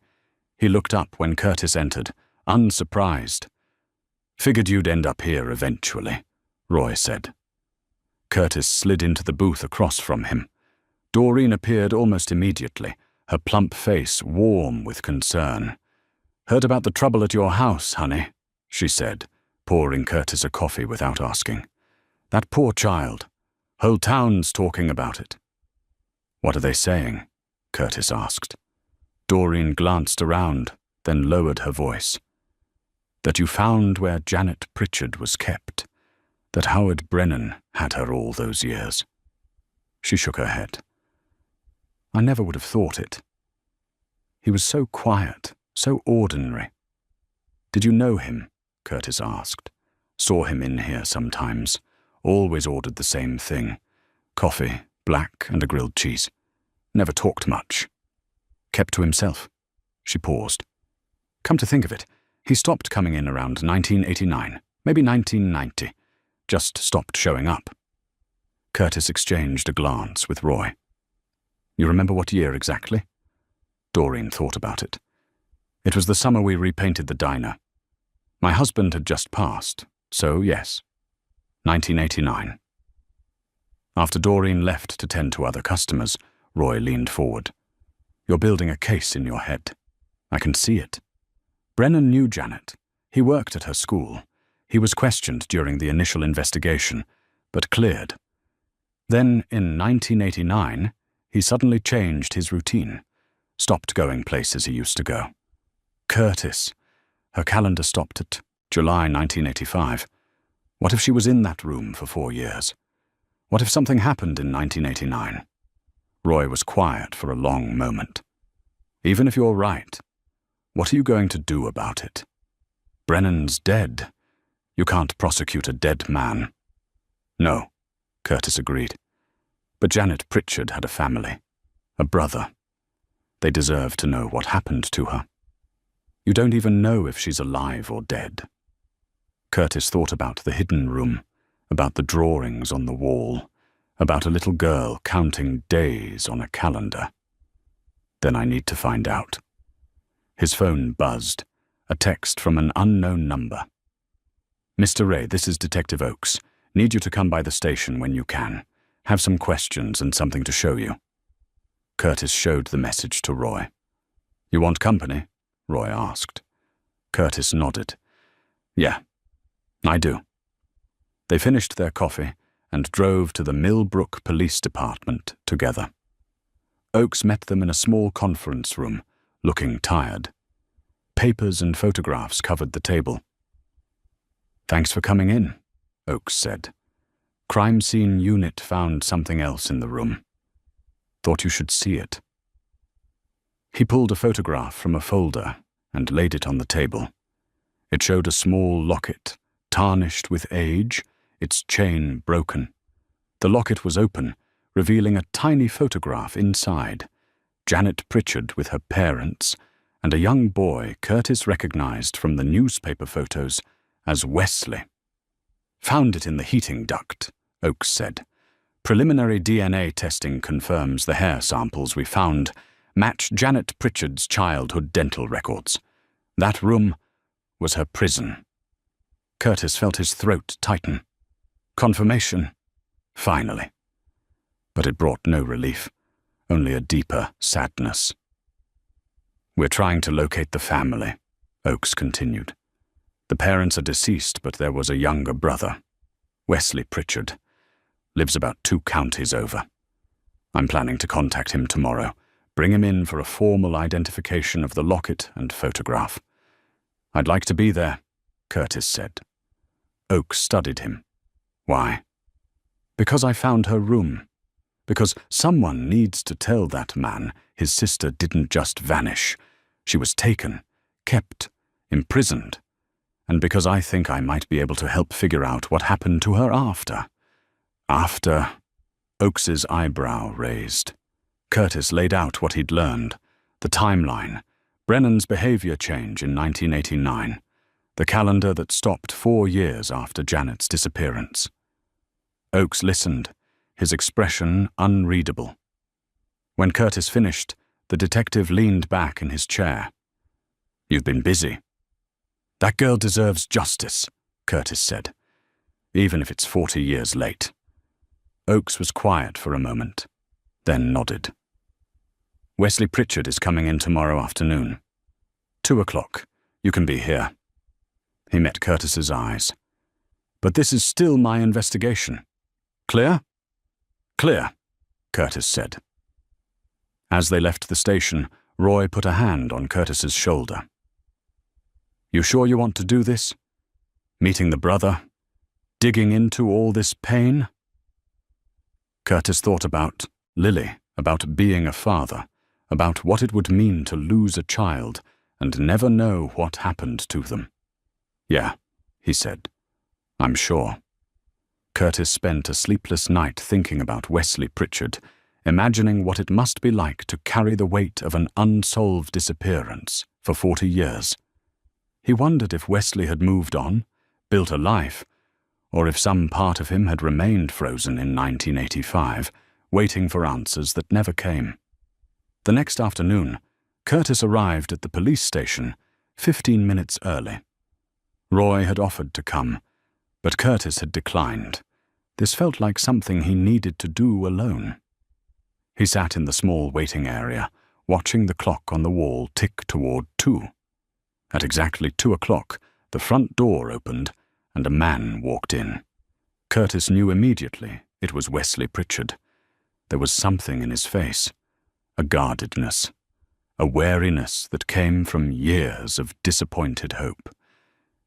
He looked up when Curtis entered, unsurprised. Figured you'd end up here eventually, Roy said. Curtis slid into the booth across from him. Doreen appeared almost immediately, her plump face warm with concern. Heard about the trouble at your house, honey, she said, pouring Curtis a coffee without asking. That poor child. Whole town's talking about it. What are they saying? Curtis asked. Doreen glanced around, then lowered her voice. That you found where Janet Pritchard was kept. That Howard Brennan had her all those years. She shook her head. I never would have thought it. He was so quiet, so ordinary. Did you know him? Curtis asked. Saw him in here sometimes. Always ordered the same thing. Coffee, black, and a grilled cheese. Never talked much. Kept to himself. She paused. Come to think of it, He stopped coming in around 1989, maybe 1990. Just stopped showing up. Curtis exchanged a glance with Roy. You remember what year exactly? Doreen thought about it. It was the summer we repainted the diner. My husband had just passed, so yes, 1989. After Doreen left to tend to other customers, Roy leaned forward. You're building a case in your head. I can see it. Brennan knew Janet. He worked at her school. He was questioned during the initial investigation, but cleared. Then, in 1989, he suddenly changed his routine, stopped going places he used to go. Curtis. Her calendar stopped at July 1985. What if she was in that room for 4 years? What if something happened in 1989? Roy was quiet for a long moment. Even if you're right, what are you going to do about it? Brennan's dead. You can't prosecute a dead man. No, Curtis agreed. But Janet Pritchard had a family, a brother. They deserve to know what happened to her. You don't even know if she's alive or dead. Curtis thought about the hidden room, about the drawings on the wall, about a little girl counting days on a calendar. Then I need to find out. His phone buzzed, a text from an unknown number. Mr. Ray, this is Detective Oakes. Need you to come by the station when you can. Have some questions and something to show you. Curtis showed the message to Roy. You want company? Roy asked. Curtis nodded. Yeah, I do. They finished their coffee and drove to the Millbrook Police Department together. Oakes met them in a small conference room, looking tired. Papers and photographs covered the table. Thanks for coming in, Oakes said. Crime scene unit found something else in the room. Thought you should see it. He pulled a photograph from a folder and laid it on the table. It showed a small locket, tarnished with age, its chain broken. The locket was open, revealing a tiny photograph inside. Janet Pritchard with her parents, and a young boy Curtis recognized from the newspaper photos as Wesley. Found it in the heating duct, Oakes said. Preliminary DNA testing confirms the hair samples we found match Janet Pritchard's childhood dental records. That room was her prison. Curtis felt his throat tighten. Confirmation. Finally. But it brought no relief, only a deeper sadness. We're trying to locate the family, Oakes continued. The parents are deceased, but there was a younger brother, Wesley Pritchard. Lives about 2 counties over. I'm planning to contact him tomorrow, bring him in for a formal identification of the locket and photograph. I'd like to be there, Curtis said. Oakes studied him. Why? Because I found her room. Because someone needs to tell that man his sister didn't just vanish. She was taken, kept, imprisoned. And because I think I might be able to help figure out what happened to her after. After? Oakes's eyebrow raised. Curtis laid out what he'd learned, the timeline, Brennan's behavior change in 1989, the calendar that stopped 4 years after Janet's disappearance. Oakes listened, his expression unreadable. When Curtis finished, the detective leaned back in his chair. You've been busy. That girl deserves justice, Curtis said, even if it's 40 years late. Oakes was quiet for a moment, then nodded. Wesley Pritchard is coming in tomorrow afternoon. 2 o'clock. You can be here. He met Curtis's eyes. But this is still my investigation. Clear? Clear, Curtis said. As they left the station, Roy put a hand on Curtis's shoulder. You sure you want to do this? Meeting the brother? Digging into all this pain? Curtis thought about Lily, about being a father, about what it would mean to lose a child and never know what happened to them. Yeah, he said. I'm sure. Curtis spent a sleepless night thinking about Wesley Pritchard, imagining what it must be like to carry the weight of an unsolved disappearance for 40 years. He wondered if Wesley had moved on, built a life, or if some part of him had remained frozen in 1985, waiting for answers that never came. The next afternoon, Curtis arrived at the police station 15 minutes early. Roy had offered to come, but Curtis had declined. This felt like something he needed to do alone. He sat in the small waiting area, watching the clock on the wall tick toward 2. At exactly 2 o'clock, the front door opened and a man walked in. Curtis knew immediately it was Wesley Pritchard. There was something in his face, a guardedness, a wariness that came from years of disappointed hope.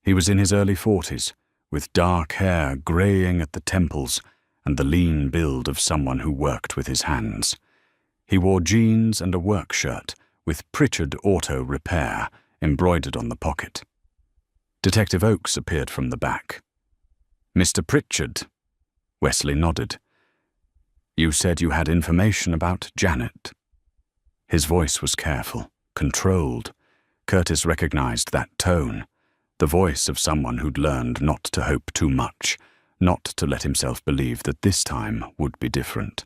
He was in his early 40s, with dark hair graying at the temples and the lean build of someone who worked with his hands. He wore jeans and a work shirt with Pritchard Auto Repair embroidered on the pocket. Detective Oakes appeared from the back. "Mr. Pritchard?" Wesley nodded. "You said you had information about Janet." His voice was careful, controlled. Curtis recognized that tone, the voice of someone who'd learned not to hope too much, not to let himself believe that this time would be different.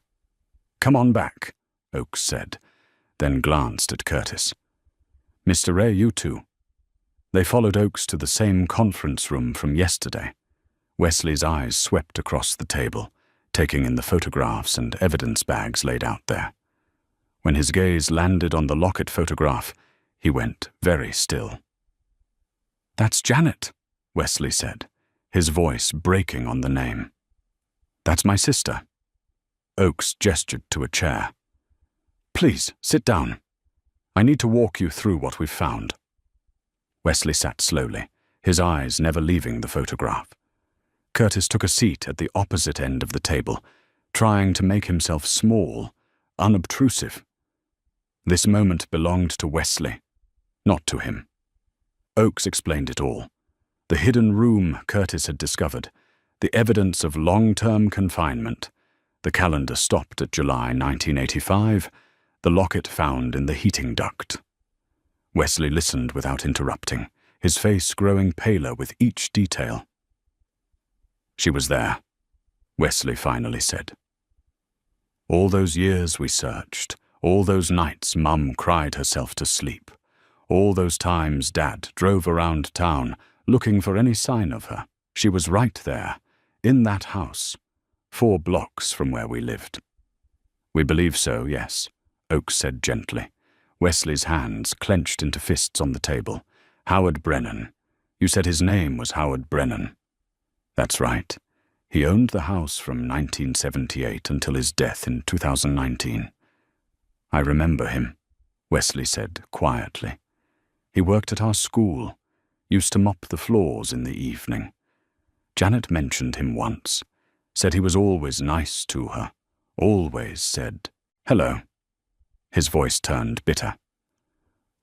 "Come on back," Oakes said, then glanced at Curtis. "Mr. Ray, you two." They followed Oakes to the same conference room from yesterday. Wesley's eyes swept across the table, taking in the photographs and evidence bags laid out there. When his gaze landed on the Lockett photograph, he went very still. "That's Janet," Wesley said, his voice breaking on the name. "That's my sister." Oakes gestured to a chair. "Please, sit down. I need to walk you through what we've found." Wesley sat slowly, his eyes never leaving the photograph. Curtis took a seat at the opposite end of the table, trying to make himself small, unobtrusive. This moment belonged to Wesley, not to him. Oakes explained it all. The hidden room Curtis had discovered, the evidence of long-term confinement, the calendar stopped at July 1985, the locket found in the heating duct. Wesley listened without interrupting, his face growing paler with each detail. "She was there," Wesley finally said. "All those years we searched, all those nights Mum cried herself to sleep, all those times Dad drove around town looking for any sign of her. She was right there, in that house, 4 blocks from where we lived." "We believe so, yes," Oakes said gently. Wesley's hands clenched into fists on the table. "Howard Brennan. You said his name was Howard Brennan." "That's right. He owned the house from 1978 until his death in 2019. "I remember him," Wesley said quietly. "He worked at our school, used to mop the floors in the evening. Janet mentioned him once, said he was always nice to her, always said, 'Hello.'" His voice turned bitter.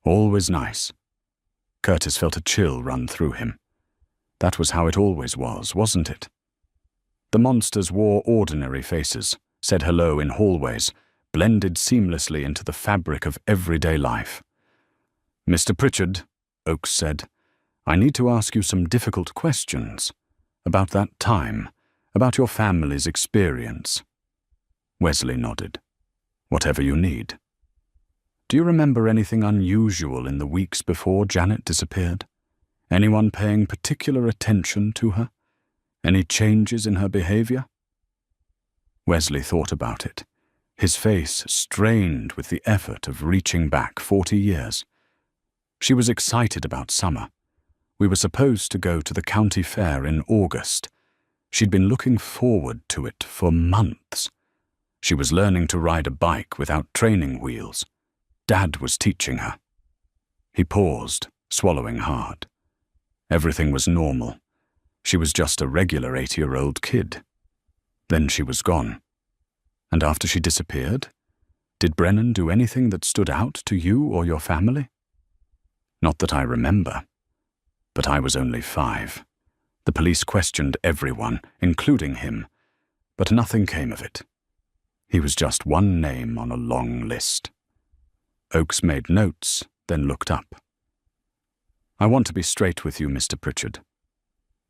"Always nice." Curtis felt a chill run through him. That was how it always was, wasn't it? The monsters wore ordinary faces, said hello in hallways, blended seamlessly into the fabric of everyday life. "Mr. Pritchard," Oakes said, "I need to ask you some difficult questions. About that time, about your family's experience." Wesley nodded. "Whatever you need." "Do you remember anything unusual in the weeks before Janet disappeared? Anyone paying particular attention to her? Any changes in her behavior?" Wesley thought about it, his face strained with the effort of reaching back 40 years. She was excited about summer. We were supposed to go to the county fair in August. She'd been looking forward to it for months. She was learning to ride a bike without training wheels. Dad was teaching her. He paused, swallowing hard. Everything was normal. She was just a regular 8-year-old kid. Then she was gone. And after she disappeared, did Brennan do anything that stood out to you or your family? Not that I remember. But I was only 5. The police questioned everyone, including him, but nothing came of it. He was just one name on a long list. Oakes made notes, then looked up. I want to be straight with you, Mr. Pritchard.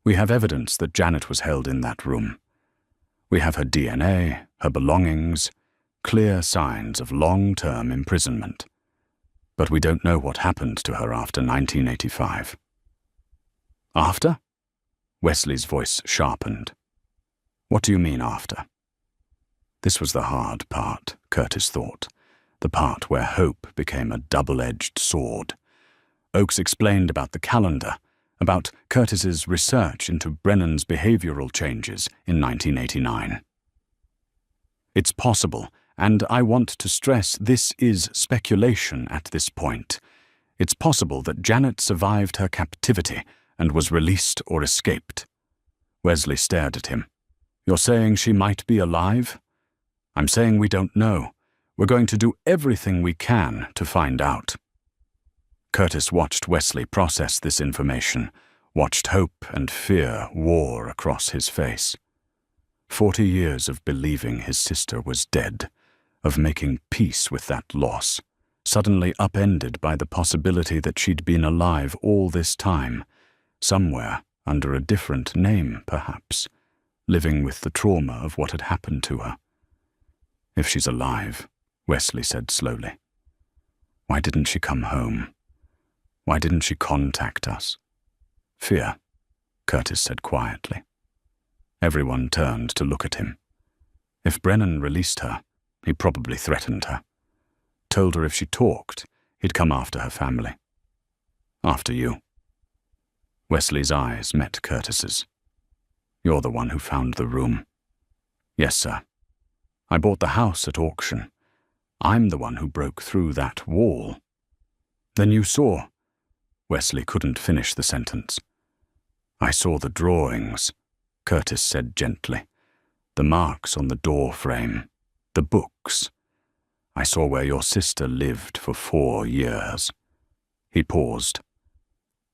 We have evidence that Janet was held in that room. We have her DNA, her belongings, clear signs of long-term imprisonment. But we don't know what happened to her after 1985. After? Wesley's voice sharpened. What do you mean after? This was the hard part, Curtis thought, the part where hope became a double-edged sword. Oakes explained about the calendar, about Curtis's research into Brennan's behavioral changes in 1989. It's possible, and I want to stress this is speculation at this point. It's possible that Janet survived her captivity and was released or escaped. Wesley stared at him. You're saying she might be alive? I'm saying we don't know. We're going to do everything we can to find out. Curtis watched Wesley process this information, watched hope and fear war across his face. 40 years of believing his sister was dead, of making peace with that loss, suddenly upended by the possibility that she'd been alive all this time, somewhere under a different name, perhaps, living with the trauma of what had happened to her. If she's alive, Wesley said slowly, why didn't she come home? Why didn't she contact us? Fear, Curtis said quietly. Everyone turned to look at him. If Brennan released her, he probably threatened her. Told her if she talked, he'd come after her family. After you. Wesley's eyes met Curtis's. You're the one who found the room. Yes, sir. I bought the house at auction. I'm the one who broke through that wall. Then you saw. Wesley couldn't finish the sentence. I saw the drawings, Curtis said gently. The marks on the door frame, the books. I saw where your sister lived for 4 years. He paused.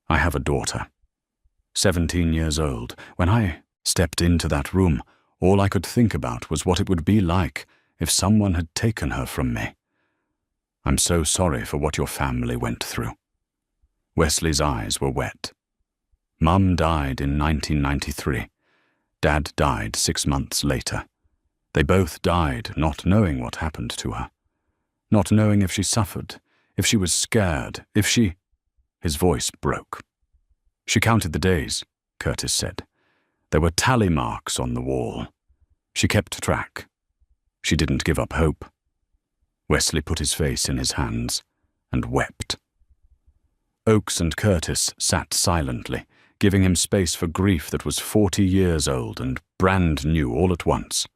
I have a daughter, 17 years old. When I stepped into that room, all I could think about was what it would be like if someone had taken her from me. I'm so sorry for what your family went through. Wesley's eyes were wet. Mum died in 1993. Dad died 6 months later. They both died not knowing what happened to her. Not knowing if she suffered, if she was scared, if she... His voice broke. She counted the days, Curtis said. There were tally marks on the wall. She kept track. She didn't give up hope. Wesley put his face in his hands and wept. Oakes and Curtis sat silently, giving him space for grief that was 40 years old and brand new all at once.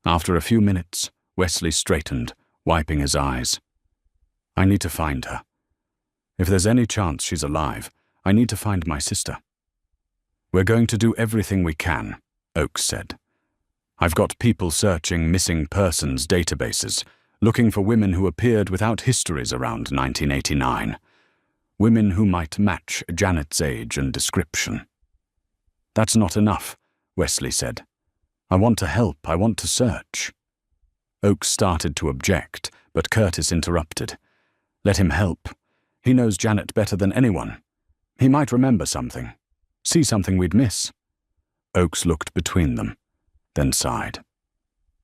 After a few minutes, Wesley straightened, wiping his eyes. I need to find her. If there's any chance she's alive, I need to find my sister. We're going to do everything we can, Oakes said. I've got people searching missing persons databases, looking for women who appeared without histories around 1989. Women who might match Janet's age and description. That's not enough, Wesley said. I want to help, I want to search. Oakes started to object, but Curtis interrupted. Let him help. He knows Janet better than anyone. He might remember something, see something we'd miss. Oakes looked between them, then sighed.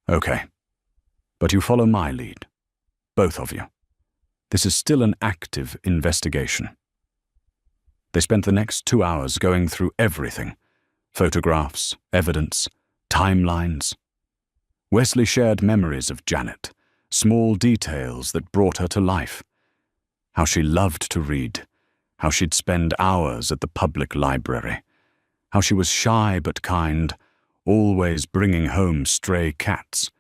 Okay, but you follow my lead, both of you. This is still an active investigation. They spent the next 2 hours going through everything, photographs, evidence, timelines. Wesley shared memories of Janet, small details that brought her to life. How she loved to read, how she'd spend hours at the public library, how she was shy but kind, always bringing home stray cats,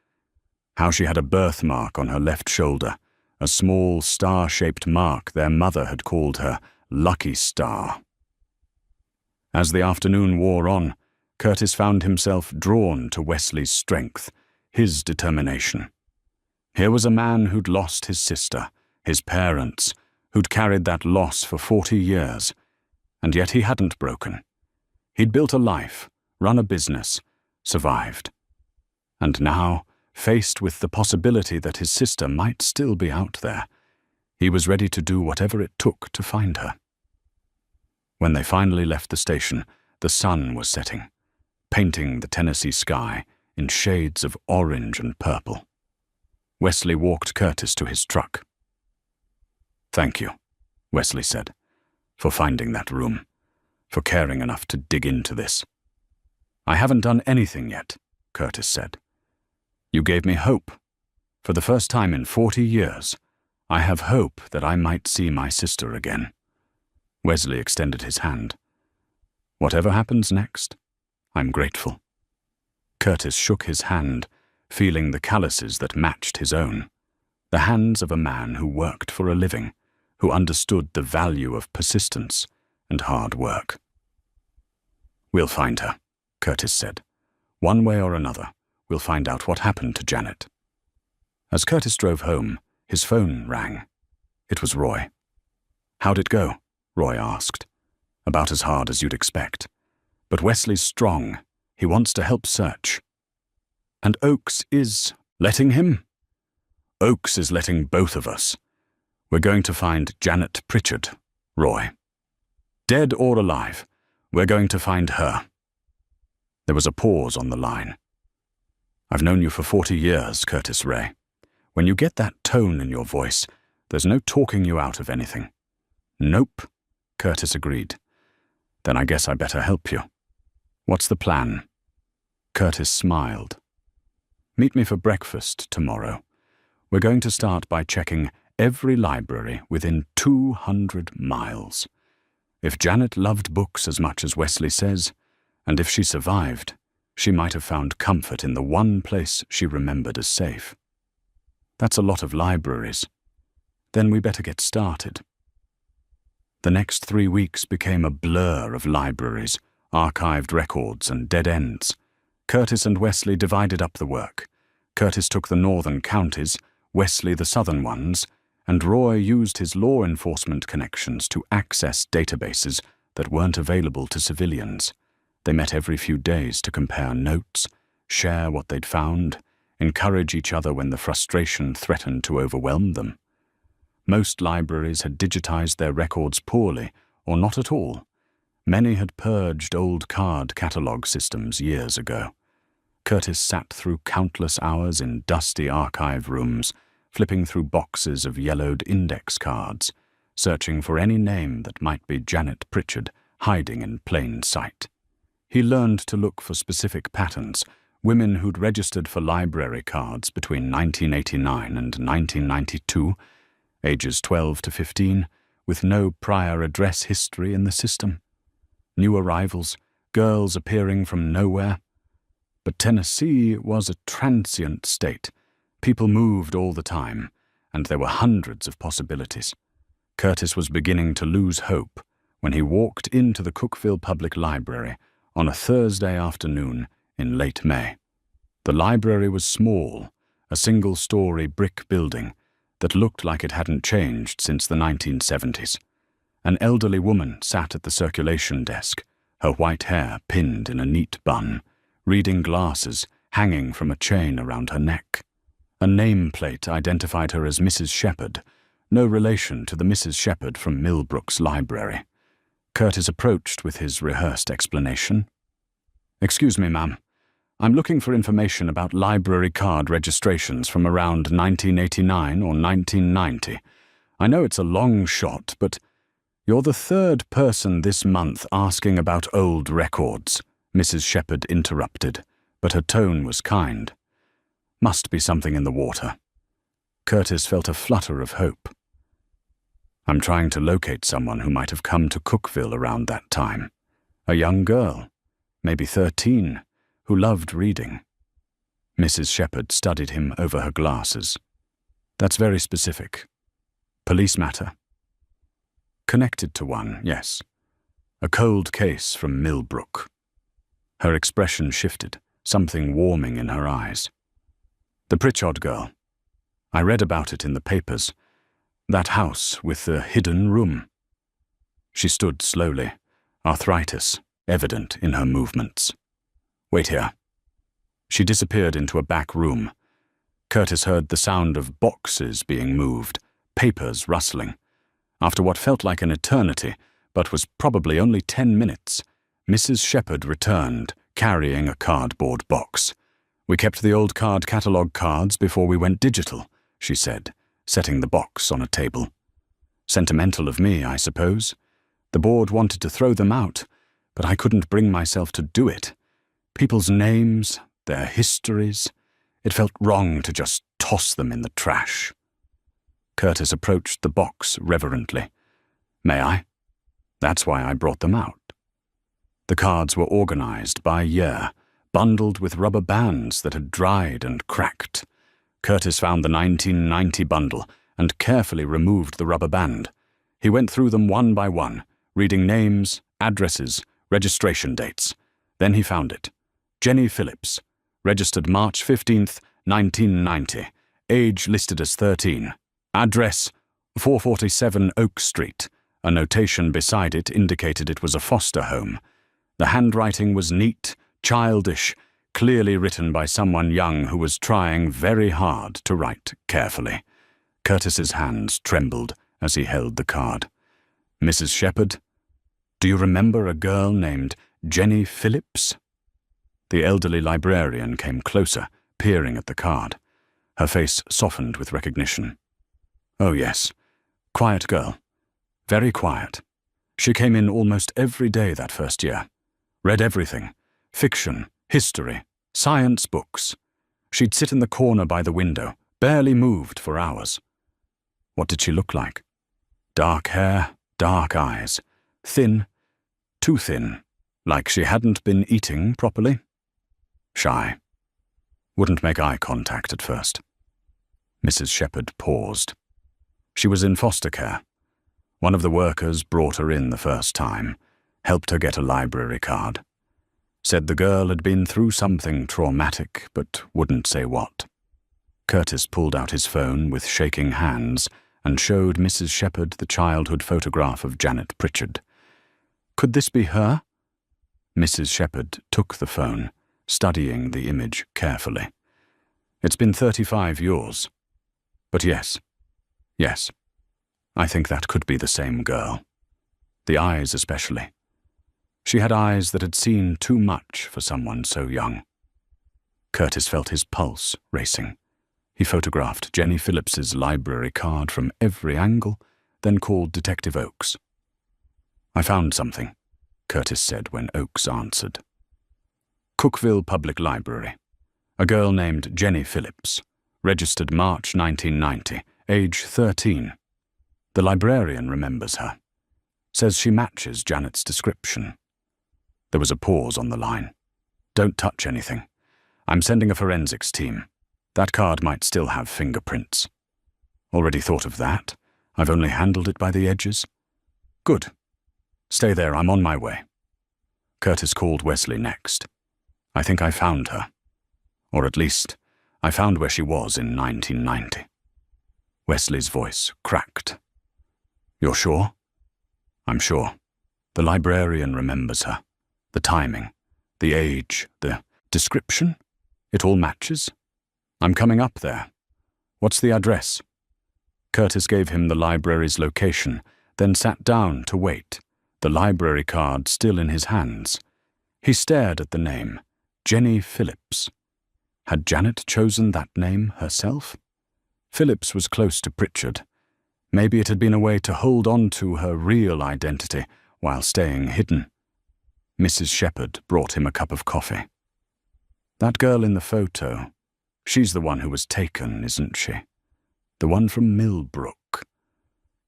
how she had a birthmark on her left shoulder, a small star-shaped mark their mother had called her Lucky Star. As the afternoon wore on, Curtis found himself drawn to Wesley's strength, his determination. Here was a man who'd lost his sister, his parents, who'd carried that loss for 40 years, and yet he hadn't broken. He'd built a life, run a business, survived. And now, faced with the possibility that his sister might still be out there, he was ready to do whatever it took to find her. When they finally left the station, the sun was setting, painting the Tennessee sky in shades of orange and purple. Wesley walked Curtis to his truck. "Thank you," Wesley said, "for finding that room, for caring enough to dig into this." "I haven't done anything yet," Curtis said. "You gave me hope. For the first time in 40 years, I have hope that I might see my sister again." Wesley extended his hand. "Whatever happens next, I'm grateful." Curtis shook his hand, feeling the calluses that matched his own, the hands of a man who worked for a living, who understood the value of persistence and hard work. "We'll find her," Curtis said. "One way or another, we'll find out what happened to Janet." As Curtis drove home, his phone rang. It was Roy. "How'd it go?" Roy asked. "About as hard as you'd expect. But Wesley's strong. He wants to help search." "And Oakes is letting him?" "Oakes is letting both of us. We're going to find Janet Pritchard, Roy. Dead or alive, we're going to find her." There was a pause on the line. "I've known you for 40 years, Curtis Ray. When you get that tone in your voice, there's no talking you out of anything." "Nope," Curtis agreed. "Then I guess I better help you. What's the plan?" Curtis smiled. "Meet me for breakfast tomorrow. We're going to start by checking every library within 200 miles. If Janet loved books as much as Wesley says, and if she survived, she might have found comfort in the one place she remembered as safe. That's a lot of libraries. Then we better get started." The next 3 weeks became a blur of libraries, archived records, and dead ends. Curtis and Wesley divided up the work. Curtis took the northern counties, Wesley the southern ones, and Roy used his law enforcement connections to access databases that weren't available to civilians. They met every few days to compare notes, share what they'd found, encourage each other when the frustration threatened to overwhelm them. Most libraries had digitized their records poorly, or not at all. Many had purged old card catalog systems years ago. Curtis sat through countless hours in dusty archive rooms, flipping through boxes of yellowed index cards, searching for any name that might be Janet Pritchard hiding in plain sight. He learned to look for specific patterns, women who'd registered for library cards between 1989 and 1992, ages 12 to 15, with no prior address history in the system. New arrivals, girls appearing from nowhere. But Tennessee was a transient state. People moved all the time, and there were hundreds of possibilities. Curtis was beginning to lose hope when he walked into the Cookeville Public Library on a Thursday afternoon in late May. The library was small, a single-story brick building that looked like it hadn't changed since the 1970s. An elderly woman sat at the circulation desk, her white hair pinned in a neat bun, reading glasses hanging from a chain around her neck. A nameplate identified her as Mrs. Shepherd, no relation to the Mrs. Shepherd from Millbrook's library. Curtis approached with his rehearsed explanation. "Excuse me, ma'am. I'm looking for information about library card registrations from around 1989 or 1990. I know it's a long shot, but you're the third person this month asking about old records," Mrs. Shepherd interrupted, but her tone was kind. Must be something in the water. Curtis felt a flutter of hope. "I'm trying to locate someone who might have come to Cookeville around that time. A young girl, maybe 13, who loved reading." Mrs. Shepherd studied him over her glasses. "That's very specific. Police matter?" "Connected to one, yes. A cold case from Millbrook." Her expression shifted, something warming in her eyes. "The Pritchard girl. I read about it in the papers. That house with the hidden room." She stood slowly, arthritis evident in her movements. "Wait here." She disappeared into a back room. Curtis heard the sound of boxes being moved, papers rustling. After what felt like an eternity, but was probably only 10 minutes, Mrs. Shepherd returned, carrying a cardboard box. "We kept the old card catalogue cards before we went digital," she said, setting the box on a table. "Sentimental of me, I suppose. The board wanted to throw them out, but I couldn't bring myself to do it. People's names, their histories. It felt wrong to just toss them in the trash." Curtis approached the box reverently. "May I? That's why I brought them out." The cards were organized by year, bundled with rubber bands that had dried and cracked. Curtis found the 1990 bundle and carefully removed the rubber band. He went through them one by one, reading names, addresses, registration dates. Then he found it. Jenny Phillips, registered March 15th, 1990, age listed as 13. Address, 447 Oak Street. A notation beside it indicated it was a foster home. The handwriting was neat, childish, clearly written by someone young who was trying very hard to write carefully. Curtis's hands trembled as he held the card. "Mrs. Shepherd, do you remember a girl named Jenny Phillips?" The elderly librarian came closer, peering at the card. Her face softened with recognition. "Oh yes, quiet girl. Very quiet. She came in almost every day that first year. Read everything. Fiction, history, science books. She'd sit in the corner by the window, barely moved for hours." "What did she look like?" "Dark hair, dark eyes. Thin, too thin, like she hadn't been eating properly. Shy. Wouldn't make eye contact at first." Mrs. Shepherd paused. "She was in foster care. One of the workers brought her in the first time, helped her get a library card. Said the girl had been through something traumatic, but wouldn't say what." Curtis pulled out his phone with shaking hands and showed Mrs. Shepherd the childhood photograph of Janet Pritchard. "Could this be her?" Mrs. Shepherd took the phone, studying the image carefully. "It's been 35 years. But yes, I think that could be the same girl. The eyes especially. She had eyes that had seen too much for someone so young." Curtis felt his pulse racing. He photographed Jenny Phillips's library card from every angle, then called Detective Oakes. "I found something," Curtis said when Oakes answered. "Cookville Public Library. A girl named Jenny Phillips, registered March 1990, age 13. The librarian remembers her. Says she matches Janet's description." There was a pause on the line. "Don't touch anything. I'm sending a forensics team. That card might still have fingerprints." "Already thought of that? I've only handled it by the edges." "Good. Stay there, I'm on my way." Curtis called Wesley next. "I think I found her. Or at least, I found where she was in 1990. Wesley's voice cracked. "You're sure?" "I'm sure. The librarian remembers her. The timing, the age, the description. It all matches. I'm coming up there. What's the address?" Curtis gave him the library's location, then sat down to wait, the library card still in his hands. He stared at the name, Jenny Phillips. Had Janet chosen that name herself? Phillips was close to Pritchard. Maybe it had been a way to hold on to her real identity while staying hidden. Mrs. Shepherd brought him a cup of coffee. "That girl in the photo, she's the one who was taken, isn't she? The one from Millbrook."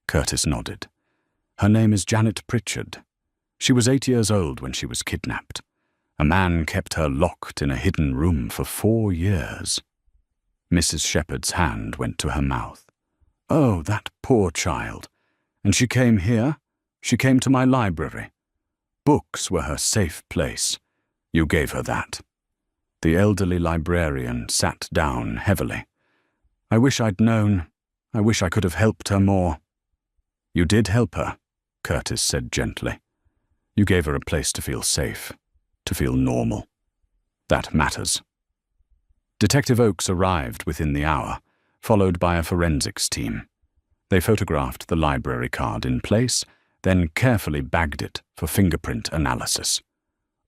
Curtis nodded. "Her name is Janet Pritchard. She was 8 years old when she was kidnapped. A man kept her locked in a hidden room for 4 years." Mrs. Shepherd's hand went to her mouth. "Oh, that poor child. And she came here? She came to my library. Books were her safe place. You gave her that." The elderly librarian sat down heavily. "I wish I'd known. I wish I could have helped her more." "You did help her," Curtis said gently. "You gave her a place to feel safe, to feel normal. That matters." Detective Oakes arrived within the hour, followed by a forensics team. They photographed the library card in place then carefully bagged it for fingerprint analysis.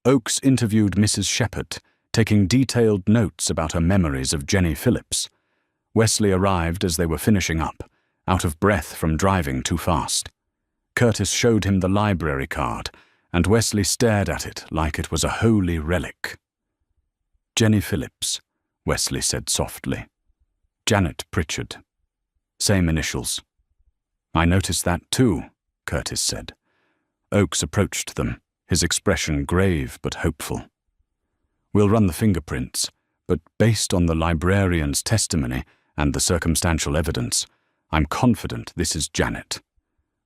Oakes interviewed Mrs. Shepherd, taking detailed notes about her memories of Jenny Phillips. Wesley arrived as they were finishing up, out of breath from driving too fast. Curtis showed him the library card, and Wesley stared at it like it was a holy relic. "Jenny Phillips," Wesley said softly. "Janet Pritchard. Same initials." "I noticed that too," Curtis said. Oakes approached them, his expression grave but hopeful. "We'll run the fingerprints, but based on the librarian's testimony and the circumstantial evidence, I'm confident this is Janet.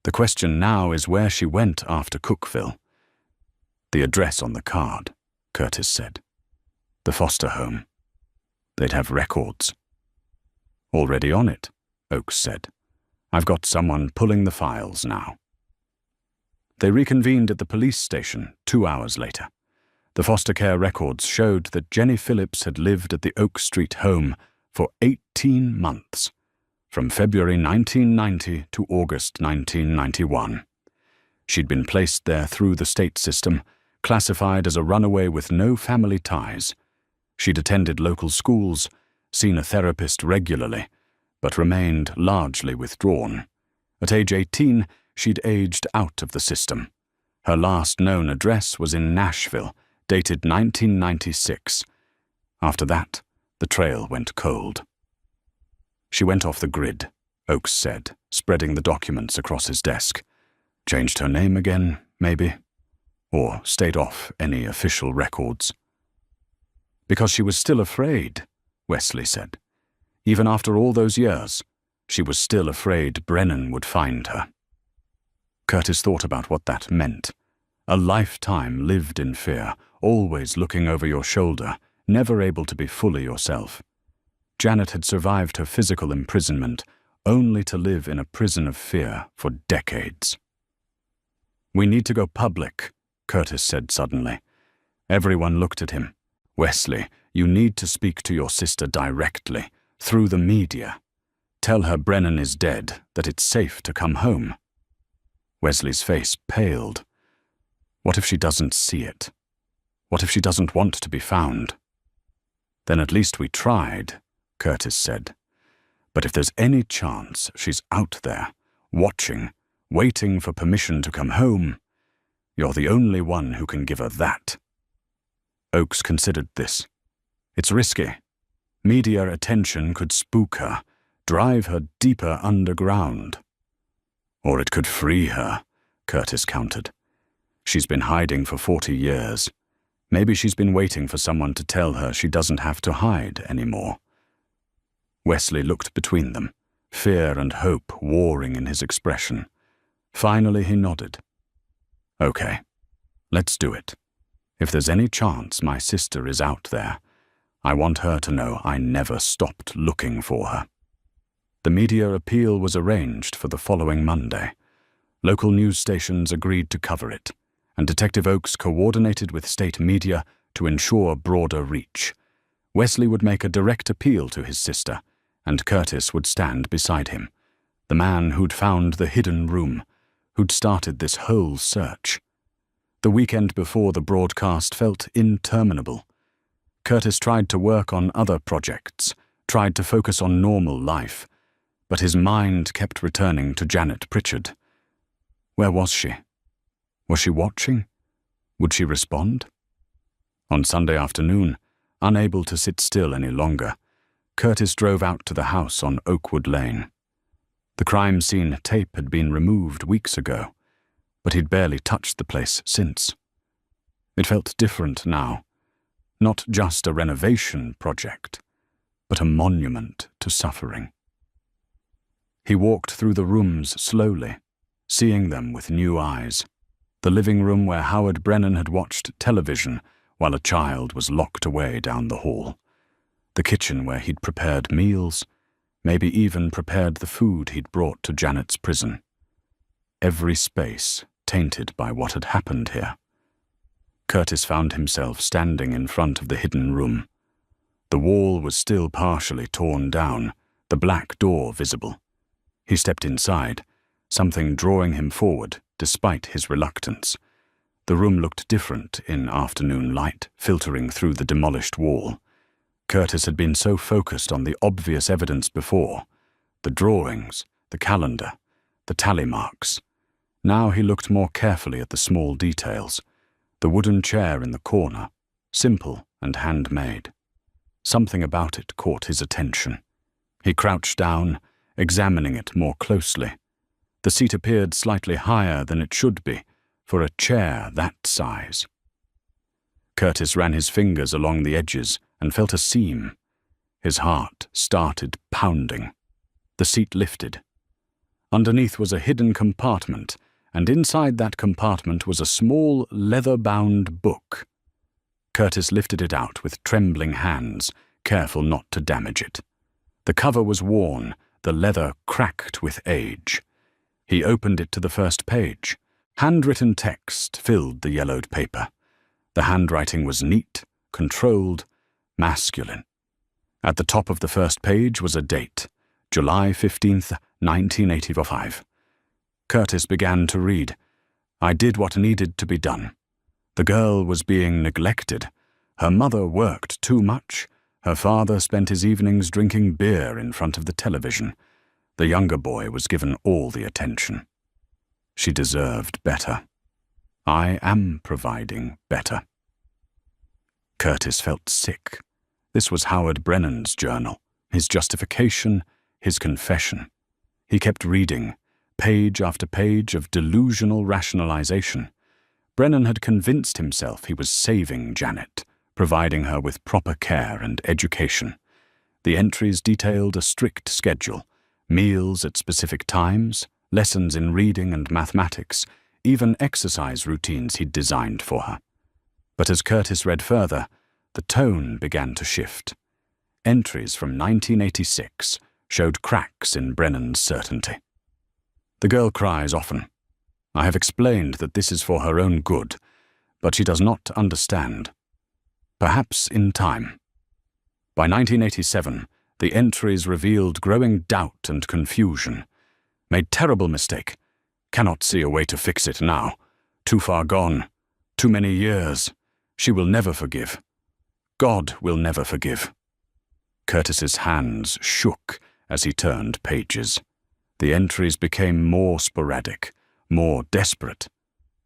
The question now is where she went after Cookville." "The address on the card," Curtis said. "The foster home. They'd have records." "Already on it," Oakes said. "I've got someone pulling the files now." They reconvened at the police station 2 hours later. The foster care records showed that Jenny Phillips had lived at the Oak Street home for 18 months, from February 1990 to August 1991. She'd been placed there through the state system, classified as a runaway with no family ties. She'd attended local schools, seen a therapist regularly, but remained largely withdrawn. At age 18, she'd aged out of the system. Her last known address was in Nashville, dated 1996. After that, the trail went cold. "She went off the grid," Oakes said, spreading the documents across his desk. "Changed her name again, maybe? Or stayed off any official records." "Because she was still afraid," Wesley said. "Even after all those years, she was still afraid Brennan would find her." Curtis thought about what that meant. A lifetime lived in fear, always looking over your shoulder, never able to be fully yourself. Janet had survived her physical imprisonment, only to live in a prison of fear for decades. "We need to go public," Curtis said suddenly. Everyone looked at him. "Wesley, you need to speak to your sister directly, through the media. Tell her Brennan is dead, that it's safe to come home." Wesley's face paled. What if she doesn't see it? What if she doesn't want to be found? "Then at least we tried," Curtis said. "But if there's any chance she's out there, watching, waiting for permission to come home, you're the only one who can give her that." Oakes considered this. "It's risky. Media attention could spook her, drive her deeper underground." "Or it could free her," Curtis countered. "She's been hiding for 40 years. Maybe she's been waiting for someone to tell her she doesn't have to hide anymore." Wesley looked between them, fear and hope warring in his expression. Finally he nodded. "Okay, let's do it. If there's any chance my sister is out there, I want her to know I never stopped looking for her." The media appeal was arranged for the following Monday. Local news stations agreed to cover it, and Detective Oakes coordinated with state media to ensure broader reach. Wesley would make a direct appeal to his sister, and Curtis would stand beside him, the man who'd found the hidden room, who'd started this whole search. The weekend before the broadcast felt interminable. Curtis tried to work on other projects, tried to focus on normal life, but his mind kept returning to Janet Pritchard. Where was she? Was she watching? Would she respond? On Sunday afternoon, unable to sit still any longer, Curtis drove out to the house on Oakwood Lane. The crime scene tape had been removed weeks ago, but he'd barely touched the place since. It felt different now. Not just a renovation project, but a monument to suffering. He walked through the rooms slowly, seeing them with new eyes. The living room where Howard Brennan had watched television while a child was locked away down the hall. The kitchen where he'd prepared meals, maybe even prepared the food he'd brought to Janet's prison. Every space tainted by what had happened here. Curtis found himself standing in front of the hidden room. The wall was still partially torn down, the black door visible. He stepped inside, something drawing him forward, despite his reluctance. The room looked different in afternoon light, filtering through the demolished wall. Curtis had been so focused on the obvious evidence before, the drawings, the calendar, the tally marks. Now he looked more carefully at the small details. The wooden chair in the corner, simple and handmade. Something about it caught his attention. He crouched down, examining it more closely. The seat appeared slightly higher than it should be for a chair that size. Curtis ran his fingers along the edges and felt a seam. His heart started pounding. The seat lifted. Underneath was a hidden compartment, and inside that compartment was a small leather-bound book. Curtis lifted it out with trembling hands, careful not to damage it. The cover was worn, the leather cracked with age. He opened it to the first page. Handwritten text filled the yellowed paper. The handwriting was neat, controlled, masculine. At the top of the first page was a date, July 15th, 1985. Curtis began to read. I did what needed to be done. The girl was being neglected. Her mother worked too much. Her father spent his evenings drinking beer in front of the television. The younger boy was given all the attention. She deserved better. I am providing better. Curtis felt sick. This was Howard Brennan's journal, his justification, his confession. He kept reading, page after page of delusional rationalization. Brennan had convinced himself he was saving Janet, providing her with proper care and education. The entries detailed a strict schedule, meals at specific times, lessons in reading and mathematics, even exercise routines he'd designed for her. But as Curtis read further, the tone began to shift. Entries from 1986 showed cracks in Brennan's certainty. The girl cries often. I have explained that this is for her own good, but she does not understand. Perhaps in time. By 1987, the entries revealed growing doubt and confusion. Made terrible mistake. Cannot see a way to fix it now. Too far gone. Too many years. She will never forgive. God will never forgive. Curtis's hands shook as he turned pages. The entries became more sporadic, more desperate.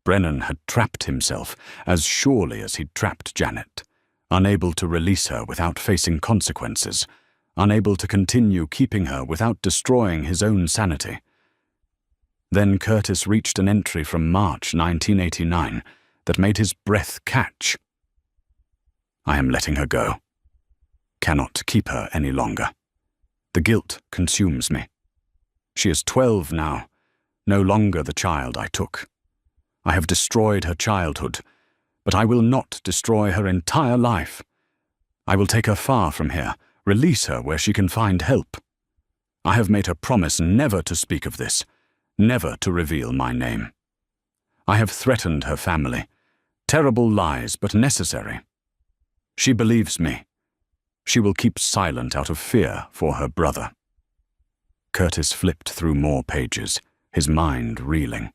Brennan had trapped himself as surely as he'd trapped Janet, unable to release her without facing consequences, unable to continue keeping her without destroying his own sanity. Then Curtis reached an entry from March 1989 that made his breath catch. I am letting her go. Cannot keep her any longer. The guilt consumes me. She is 12 now, no longer the child I took. I have destroyed her childhood, but I will not destroy her entire life. I will take her far from here, release her where she can find help. I have made her promise never to speak of this, never to reveal my name. I have threatened her family. Terrible lies, but necessary. She believes me. She will keep silent out of fear for her brother. Curtis flipped through more pages, his mind reeling.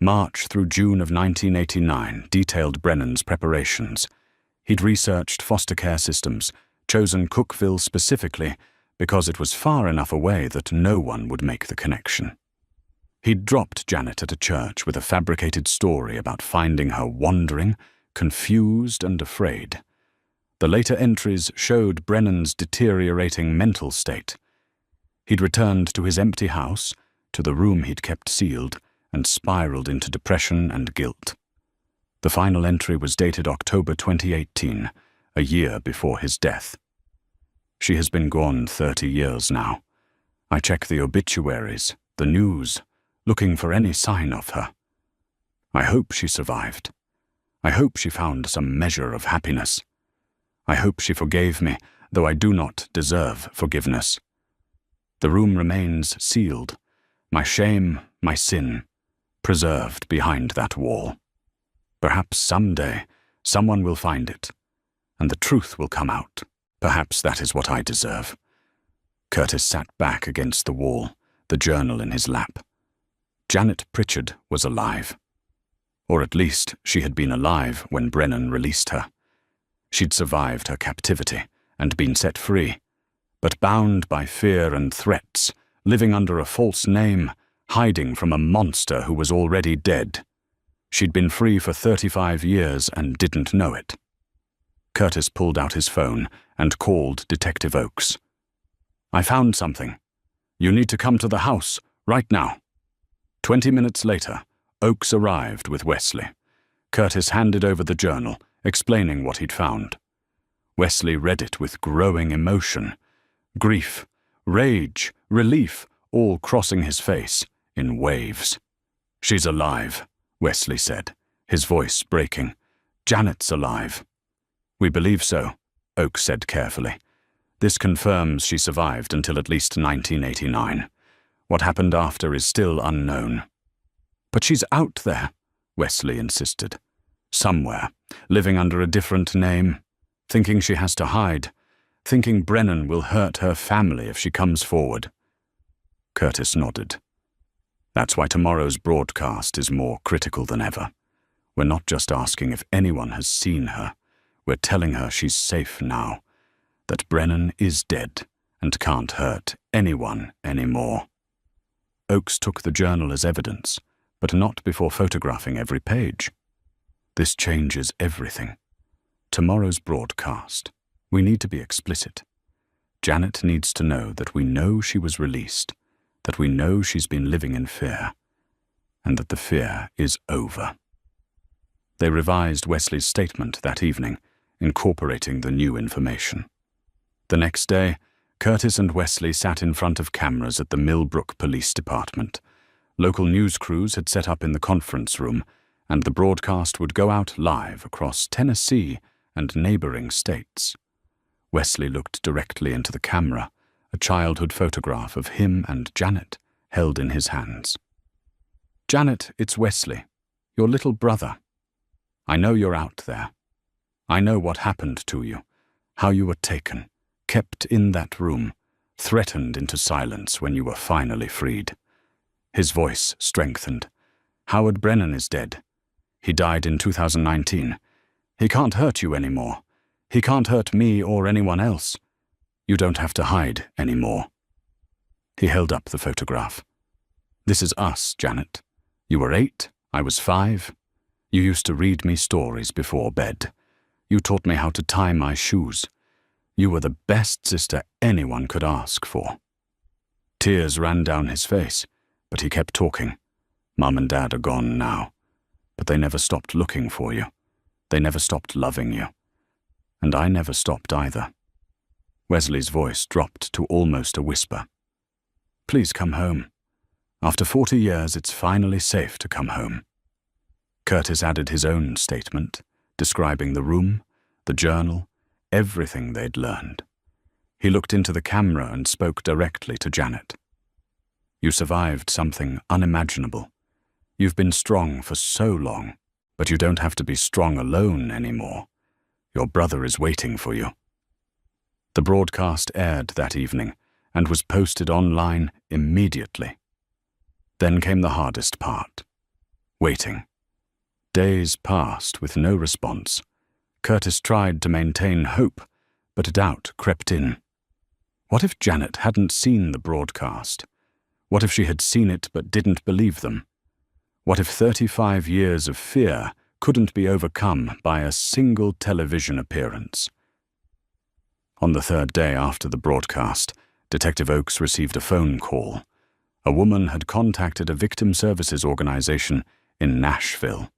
March through June of 1989 detailed Brennan's preparations. He'd researched foster care systems, chosen Cookville specifically because it was far enough away that no one would make the connection. He'd dropped Janet at a church with a fabricated story about finding her wandering, confused and afraid. The later entries showed Brennan's deteriorating mental state. He'd returned to his empty house, to the room he'd kept sealed, and spiraled into depression and guilt. The final entry was dated October 2018, a year before his death. She has been gone 30 years now. I check the obituaries, the news, looking for any sign of her. I hope she survived. I hope she found some measure of happiness. I hope she forgave me, though I do not deserve forgiveness. The room remains sealed, my shame, my sin, preserved behind that wall. Perhaps someday someone will find it, and the truth will come out. Perhaps that is what I deserve. Curtis sat back against the wall, the journal in his lap. Janet Pritchard was alive. Or at least she had been alive when Brennan released her. She'd survived her captivity and been set free, but bound by fear and threats, living under a false name, hiding from a monster who was already dead. She'd been free for 35 years and didn't know it. Curtis pulled out his phone and called Detective Oakes. "I found something. You need to come to the house, right now." 20 minutes later, Oakes arrived with Wesley. Curtis handed over the journal, explaining what he'd found. Wesley read it with growing emotion. Grief, rage, relief, all crossing his face in waves. "She's alive," Wesley said, his voice breaking. "Janet's alive." "We believe so," Oakes said carefully. "This confirms she survived until at least 1989. What happened after is still unknown." "But she's out there," Wesley insisted. "Somewhere, living under a different name, thinking she has to hide, thinking Brennan will hurt her family if she comes forward." Curtis nodded. "That's why tomorrow's broadcast is more critical than ever. We're not just asking if anyone has seen her. We're telling her she's safe now, that Brennan is dead and can't hurt anyone anymore." Oakes took the journal as evidence, but not before photographing every page. "This changes everything. Tomorrow's broadcast. We need to be explicit. Janet needs to know that we know she was released, that we know she's been living in fear, and that the fear is over." They revised Wesley's statement that evening, incorporating the new information. The next day, Curtis and Wesley sat in front of cameras at the Millbrook Police Department. Local news crews had set up in the conference room, and the broadcast would go out live across Tennessee and neighboring states. Wesley looked directly into the camera, a childhood photograph of him and Janet held in his hands. "Janet, it's Wesley, your little brother. I know you're out there. I know what happened to you, how you were taken, kept in that room, threatened into silence when you were finally freed." His voice strengthened. "Howard Brennan is dead. He died in 2019. He can't hurt you anymore. He can't hurt me or anyone else. You don't have to hide anymore." He held up the photograph. "This is us, Janet. You were 8, I was 5. You used to read me stories before bed. You taught me how to tie my shoes. You were the best sister anyone could ask for." Tears ran down his face, but he kept talking. "Mom and Dad are gone now, but they never stopped looking for you. They never stopped loving you. And I never stopped either." Wesley's voice dropped to almost a whisper. "Please come home. After 40 years, it's finally safe to come home." Curtis added his own statement, describing the room, the journal, everything they'd learned. He looked into the camera and spoke directly to Janet. "You survived something unimaginable. You've been strong for so long, but you don't have to be strong alone anymore. Your brother is waiting for you." The broadcast aired that evening and was posted online immediately. Then came the hardest part: waiting. Days passed with no response. Curtis tried to maintain hope, but doubt crept in. What if Janet hadn't seen the broadcast? What if she had seen it but didn't believe them? What if 35 years of fear couldn't be overcome by a single television appearance? On the third day after the broadcast, Detective Oakes received a phone call. A woman had contacted a victim services organization in Nashville.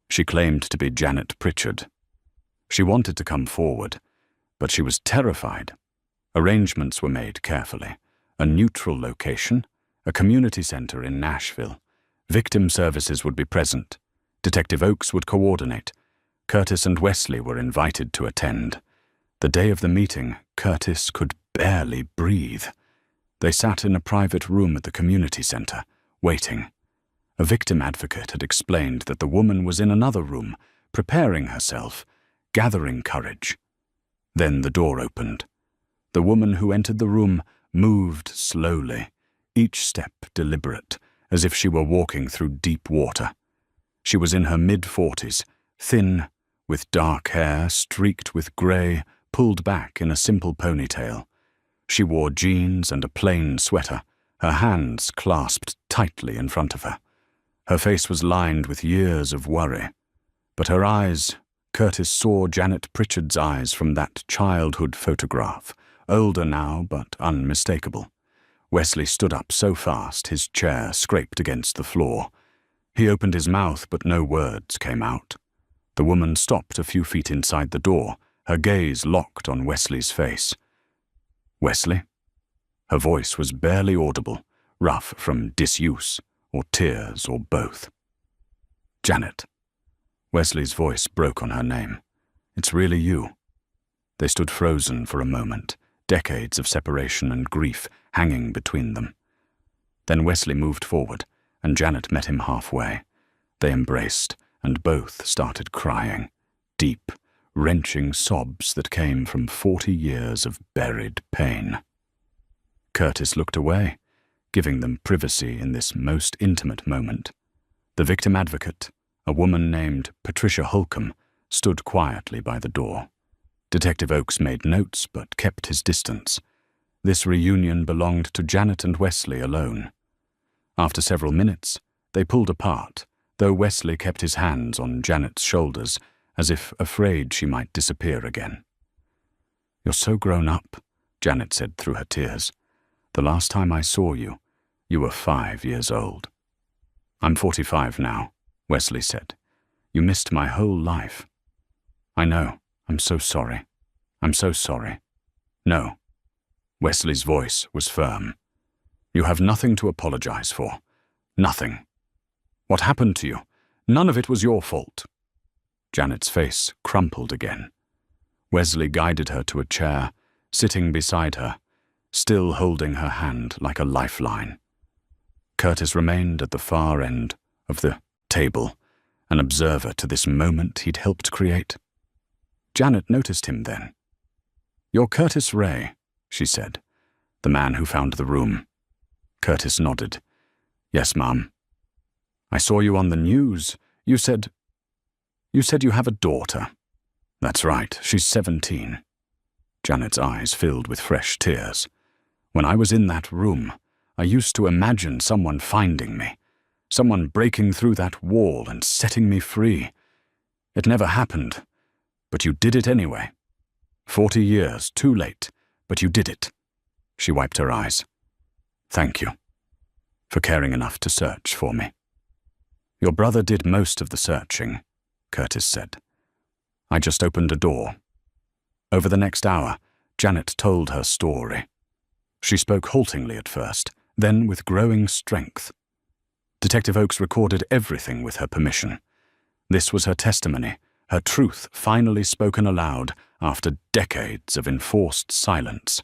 She claimed to be Janet Pritchard. She wanted to come forward, but she was terrified. Arrangements were made carefully. A neutral location, a community center in Nashville. Victim services would be present. Detective Oakes would coordinate. Curtis and Wesley were invited to attend. The day of the meeting, Curtis could barely breathe. They sat in a private room at the community center, waiting. A victim advocate had explained that the woman was in another room, preparing herself, gathering courage. Then the door opened. The woman who entered the room moved slowly, each step deliberate, as if she were walking through deep water. She was in her mid-40s, thin, with dark hair streaked with grey, pulled back in a simple ponytail. She wore jeans and a plain sweater, her hands clasped tightly in front of her. Her face was lined with years of worry, but her eyes, Curtis saw Janet Pritchard's eyes from that childhood photograph, older now but unmistakable. Wesley stood up so fast his chair scraped against the floor. He opened his mouth, but no words came out. The woman stopped a few feet inside the door, her gaze locked on Wesley's face. "Wesley?" Her voice was barely audible, rough from disuse, or tears, or both. "Janet." Wesley's voice broke on her name. "It's really you." They stood frozen for a moment, decades of separation and grief hanging between them. Then Wesley moved forward, and Janet met him halfway. They embraced, and both started crying, deep, wrenching sobs that came from 40 years of buried pain. Curtis looked away, giving them privacy in this most intimate moment. The victim advocate, a woman named Patricia Holcomb, stood quietly by the door. Detective Oakes made notes but kept his distance. This reunion belonged to Janet and Wesley alone. After several minutes, they pulled apart, though Wesley kept his hands on Janet's shoulders, as if afraid she might disappear again. "You're so grown up," Janet said through her tears. "The last time I saw you, you were 5 years old." "I'm 45 now," Wesley said. "You missed my whole life." "I know. I'm so sorry. I'm so sorry." "No." Wesley's voice was firm. "You have nothing to apologize for. Nothing. What happened to you? None of it was your fault." Janet's face crumpled again. Wesley guided her to a chair, sitting beside her, still holding her hand like a lifeline. Curtis remained at the far end of the table, an observer to this moment he'd helped create. Janet noticed him then. "You're Curtis Ray," she said, "the man who found the room." Curtis nodded. "Yes, Ma'am. I saw you on the news. You said you have a daughter." "That's right, she's 17. Janet's eyes filled with fresh tears. "When I was in that room, I used to imagine someone finding me, someone breaking through that wall and setting me free. It never happened, but you did it anyway. 40 years, too late, but you did it." She wiped her eyes. "Thank you for caring enough to search for me." "Your brother did most of the searching," Curtis said. "I just opened a door." Over the next hour, Janet told her story. She spoke haltingly at first, then with growing strength. Detective Oakes recorded everything with her permission. This was her testimony, her truth finally spoken aloud after decades of enforced silence.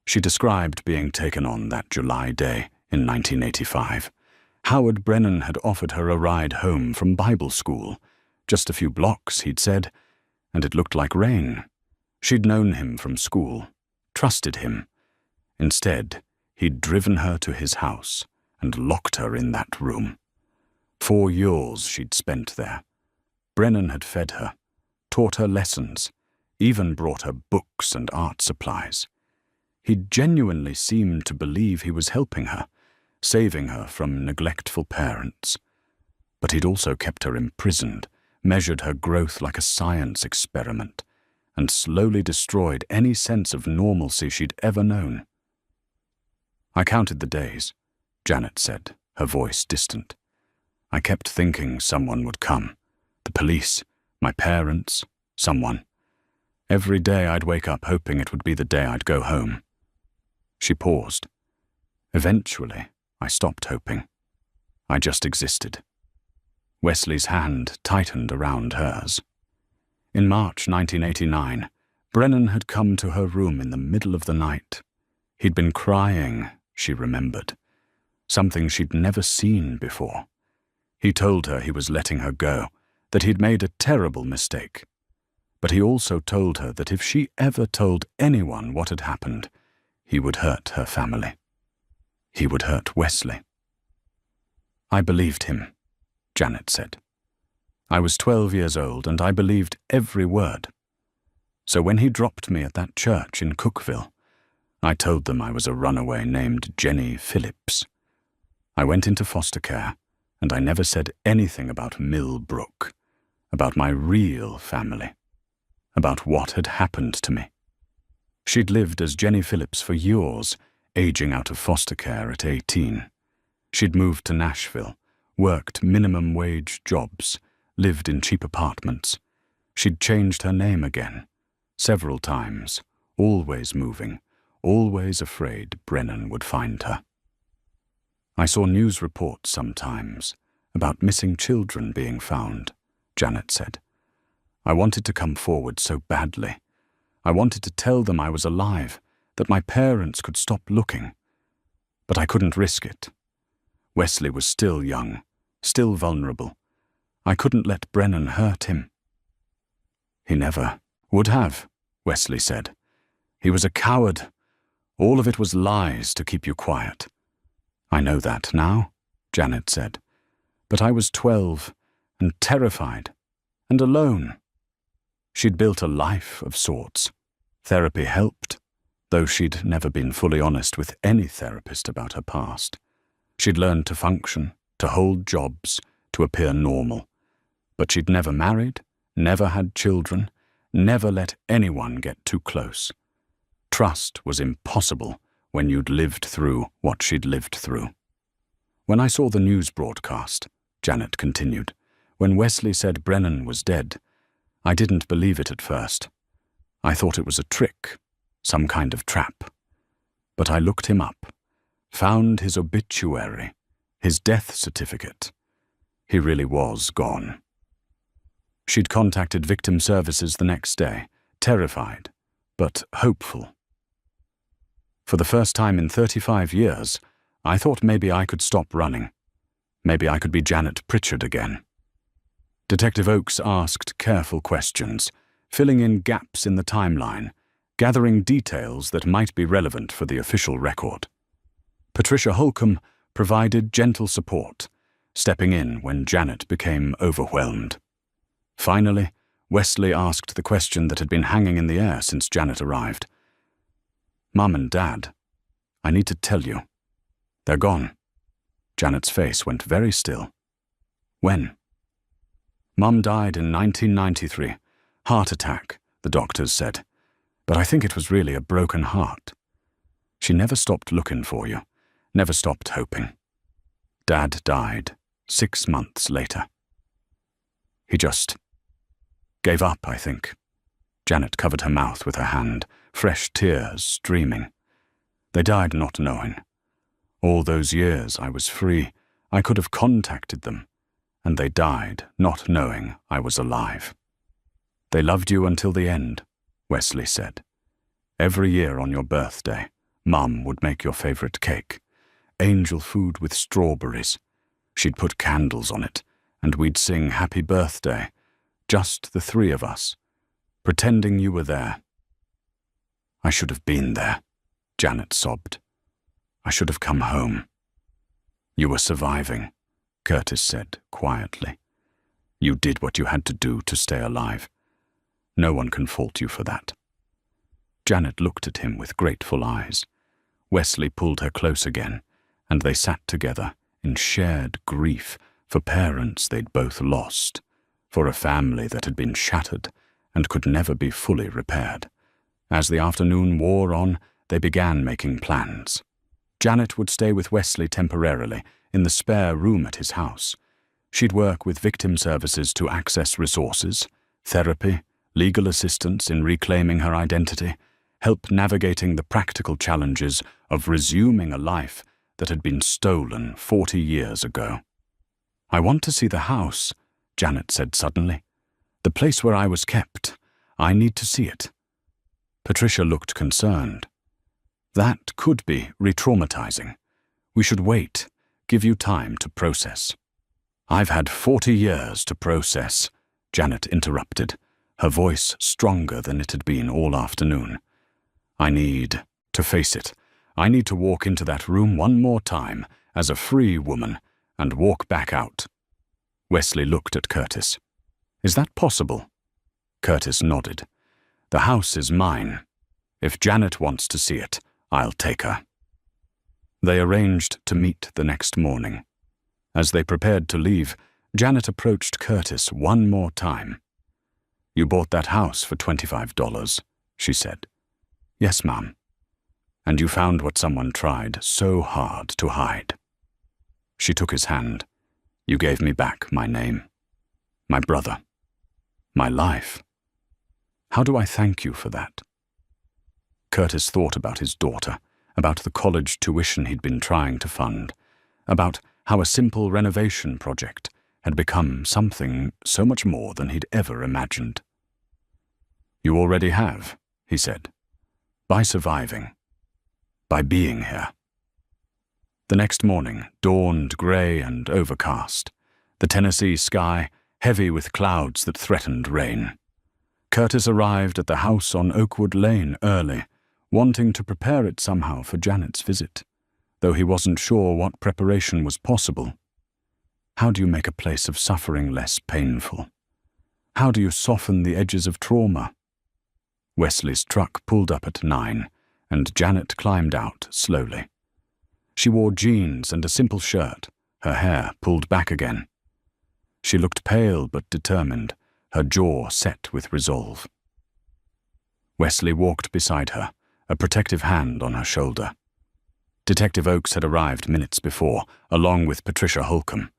She described being taken on that July day in 1985. Howard Brennan had offered her a ride home from Bible school. Just a few blocks, he'd said, and it looked like rain. She'd known him from school, trusted him. Instead, he'd driven her to his house and locked her in that room. 4 years she'd spent there. Brennan had fed her, taught her lessons, even brought her books and art supplies. He'd genuinely seemed to believe he was helping her, saving her from neglectful parents. But he'd also kept her imprisoned, measured her growth like a science experiment, and slowly destroyed any sense of normalcy she'd ever known. "I counted the days," Janet said, her voice distant. "I kept thinking someone would come. The police, my parents, someone. Every day I'd wake up hoping it would be the day I'd go home." She paused. "Eventually, I stopped hoping. I just existed." Wesley's hand tightened around hers. In March 1989, Brennan had come to her room in the middle of the night. He'd been crying, she remembered, something she'd never seen before. He told her he was letting her go, that he'd made a terrible mistake. But he also told her that if she ever told anyone what had happened, he would hurt her family. He would hurt Wesley. I believed him, Janet said. I was 12 years old and I believed every word. So when he dropped me at that church in Cookville, I told them I was a runaway named Jenny Phillips. I went into foster care, and I never said anything about Mill Brook, about my real family, about what had happened to me. She'd lived as Jenny Phillips for years, aging out of foster care at 18. She'd moved to Nashville, worked minimum wage jobs, lived in cheap apartments. She'd changed her name again, several times, always moving, always afraid Brennan would find her. I saw news reports sometimes about missing children being found, Janet said. I wanted to come forward so badly. I wanted to tell them I was alive, that my parents could stop looking. But I couldn't risk it. Wesley was still young, still vulnerable. I couldn't let Brennan hurt him. He never would have, Wesley said. He was a coward. All of it was lies to keep you quiet. I know that now, Janet said. But I was 12 and terrified and alone. She'd built a life of sorts. Therapy helped, though she'd never been fully honest with any therapist about her past. She'd learned to function, to hold jobs, to appear normal. But she'd never married, never had children, never let anyone get too close. Trust was impossible when you'd lived through what she'd lived through. When I saw the news broadcast, Janet continued, when Wesley said Brennan was dead, I didn't believe it at first. I thought it was a trick, some kind of trap. But I looked him up, found his obituary, his death certificate. He really was gone. She'd contacted victim services the next day, terrified, but hopeful. For the first time in 35 years, I thought maybe I could stop running. Maybe I could be Janet Pritchard again. Detective Oakes asked careful questions, filling in gaps in the timeline, gathering details that might be relevant for the official record. Patricia Holcomb provided gentle support, stepping in when Janet became overwhelmed. Finally, Wesley asked the question that had been hanging in the air since Janet arrived. Mum and Dad, I need to tell you. They're gone. Janet's face went very still. When? Mum died in 1993. Heart attack, the doctors said. But I think it was really a broken heart. She never stopped looking for you, never stopped hoping. Dad died 6 months later. He just gave up, I think. Janet covered her mouth with her hand, fresh tears streaming. They died not knowing. All those years I was free, I could have contacted them, and they died not knowing I was alive. They loved you until the end, Wesley said. Every year on your birthday, Mum would make your favorite cake, angel food with strawberries. She'd put candles on it, and we'd sing Happy Birthday, just the three of us, pretending you were there. I should have been there, Janet sobbed. I should have come home. You were surviving, Curtis said quietly. You did what you had to do to stay alive. No one can fault you for that. Janet looked at him with grateful eyes. Wesley pulled her close again, and they sat together in shared grief for parents they'd both lost, for a family that had been shattered and could never be fully repaired. As the afternoon wore on, they began making plans. Janet would stay with Wesley temporarily in the spare room at his house. She'd work with victim services to access resources, therapy, legal assistance in reclaiming her identity, help navigating the practical challenges of resuming a life that had been stolen 40 years ago. I want to see the house, Janet said suddenly. The place where I was kept. I need to see it. Patricia looked concerned. That could be re-traumatizing. We should wait, give you time to process. I've had 40 years to process, Janet interrupted, her voice stronger than it had been all afternoon. I need to face it. I need to walk into that room one more time as a free woman and walk back out. Wesley looked at Curtis. Is that possible? Curtis nodded. The house is mine. If Janet wants to see it, I'll take her. They arranged to meet the next morning. As they prepared to leave, Janet approached Curtis one more time. You bought that house for $25, she said. Yes, ma'am. And you found what someone tried so hard to hide. She took his hand. You gave me back my name, my brother, my life. How do I thank you for that? Curtis thought about his daughter, about the college tuition he'd been trying to fund, about how a simple renovation project had become something so much more than he'd ever imagined. You already have, he said, by surviving, by being here. The next morning dawned grey and overcast, the Tennessee sky heavy with clouds that threatened rain. Curtis arrived at the house on Oakwood Lane early, wanting to prepare it somehow for Janet's visit, though he wasn't sure what preparation was possible. How do you make a place of suffering less painful? How do you soften the edges of trauma? Wesley's truck pulled up at 9, and Janet climbed out slowly. She wore jeans and a simple shirt, her hair pulled back again. She looked pale but determined, her jaw set with resolve. Wesley walked beside her, a protective hand on her shoulder. Detective Oakes had arrived minutes before, along with Patricia Holcomb.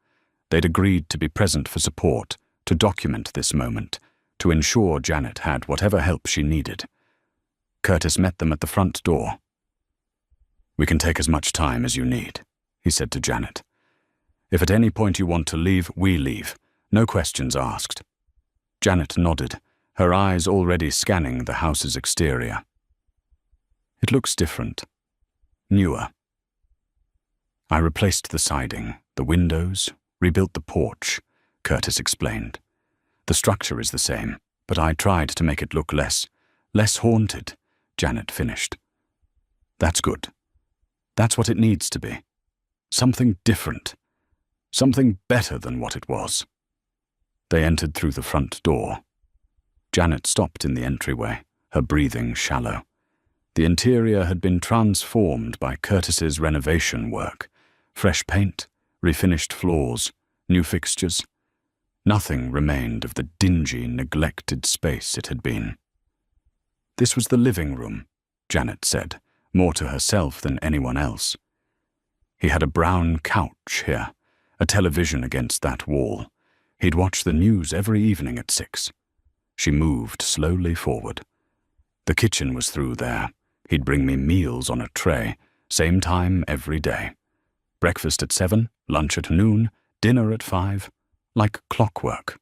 They'd agreed to be present for support, to document this moment, to ensure Janet had whatever help she needed. Curtis met them at the front door. We can take as much time as you need, he said to Janet. If at any point you want to leave, we leave. No questions asked. Janet nodded, her eyes already scanning the house's exterior. It looks different. Newer. I replaced the siding, the windows, rebuilt the porch, Curtis explained. The structure is the same, but I tried to make it look less haunted, Janet finished. That's good. That's what it needs to be. Something different. Something better than what it was. They entered through the front door. Janet stopped in the entryway, her breathing shallow. The interior had been transformed by Curtis's renovation work. Fresh paint, refinished floors, new fixtures. Nothing remained of the dingy, neglected space it had been. This was the living room, Janet said, more to herself than anyone else. He had a brown couch here, a television against that wall. He'd watch the news every evening at 6. She moved slowly forward. The kitchen was through there. He'd bring me meals on a tray, same time every day. Breakfast at 7, lunch at noon, dinner at 5, like clockwork.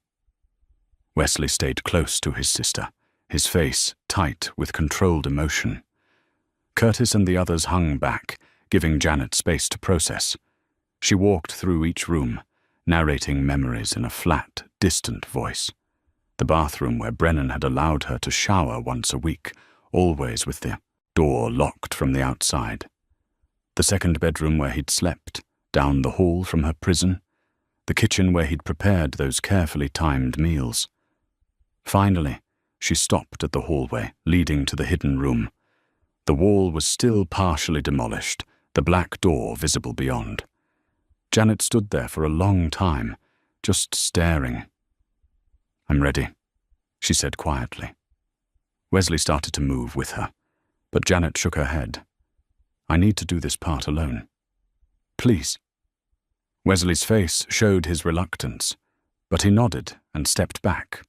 Wesley stayed close to his sister, his face tight with controlled emotion. Curtis and the others hung back, giving Janet space to process. She walked through each room, narrating memories in a flat, distant voice. The bathroom where Brennan had allowed her to shower once a week, always with the door locked from the outside. The second bedroom where he'd slept, down the hall from her prison. The kitchen where he'd prepared those carefully timed meals. Finally, she stopped at the hallway leading to the hidden room. The wall was still partially demolished, the black door visible beyond. Janet stood there for a long time, just staring. I'm ready, she said quietly. Wesley started to move with her, but Janet shook her head. I need to do this part alone. Please. Wesley's face showed his reluctance, but he nodded and stepped back.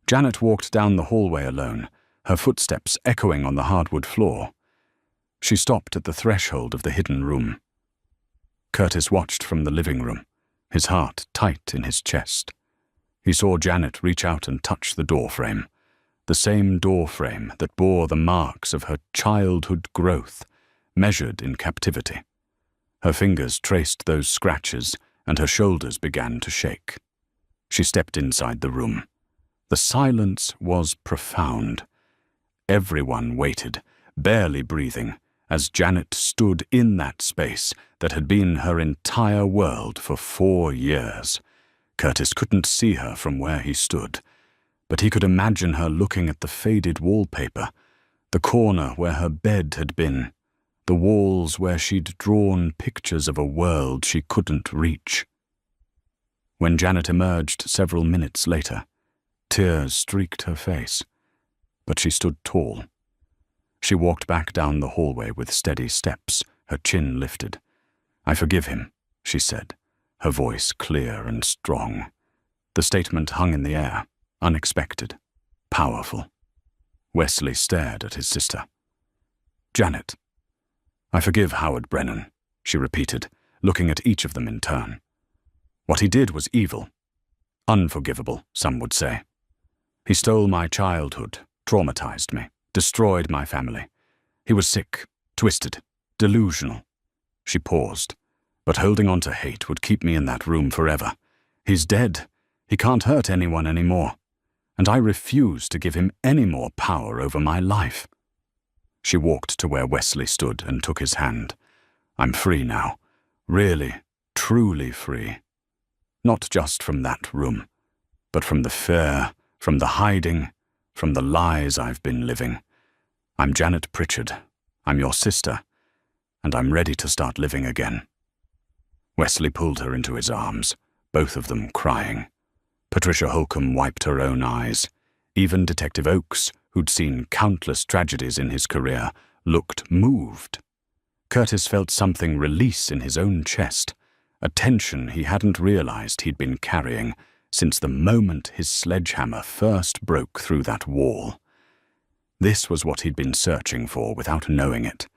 Janet walked down the hallway alone, her footsteps echoing on the hardwood floor. She stopped at the threshold of the hidden room. Curtis watched from the living room, his heart tight in his chest. He saw Janet reach out and touch the doorframe, the same doorframe that bore the marks of her childhood growth, measured in captivity. Her fingers traced those scratches, and her shoulders began to shake. She stepped inside the room. The silence was profound. Everyone waited, barely breathing, as Janet stood in that space that had been her entire world for 4 years. Curtis couldn't see her from where he stood, but he could imagine her looking at the faded wallpaper, the corner where her bed had been, the walls where she'd drawn pictures of a world she couldn't reach. When Janet emerged several minutes later, tears streaked her face, but she stood tall. She walked back down the hallway with steady steps, her chin lifted. "I forgive him," she said, her voice clear and strong. The statement hung in the air, unexpected, powerful. Wesley stared at his sister. "Janet, I forgive Howard Brennan," she repeated, looking at each of them in turn. "What he did was evil. Unforgivable, some would say. He stole my childhood, traumatized me, destroyed my family. He was sick, twisted, delusional." She paused, "but holding on to hate would keep me in that room forever. He's dead. He can't hurt anyone anymore. And I refuse to give him any more power over my life." She walked to where Wesley stood and took his hand. "I'm free now. Really, truly free. Not just from that room, but from the fear, from the hiding, from the lies I've been living. I'm Janet Pritchard. I'm your sister. And I'm ready to start living again." Wesley pulled her into his arms, both of them crying. Patricia Holcomb wiped her own eyes. Even Detective Oakes, who'd seen countless tragedies in his career, looked moved. Curtis felt something release in his own chest, a tension he hadn't realized he'd been carrying since the moment his sledgehammer first broke through that wall. This was what he'd been searching for without knowing it.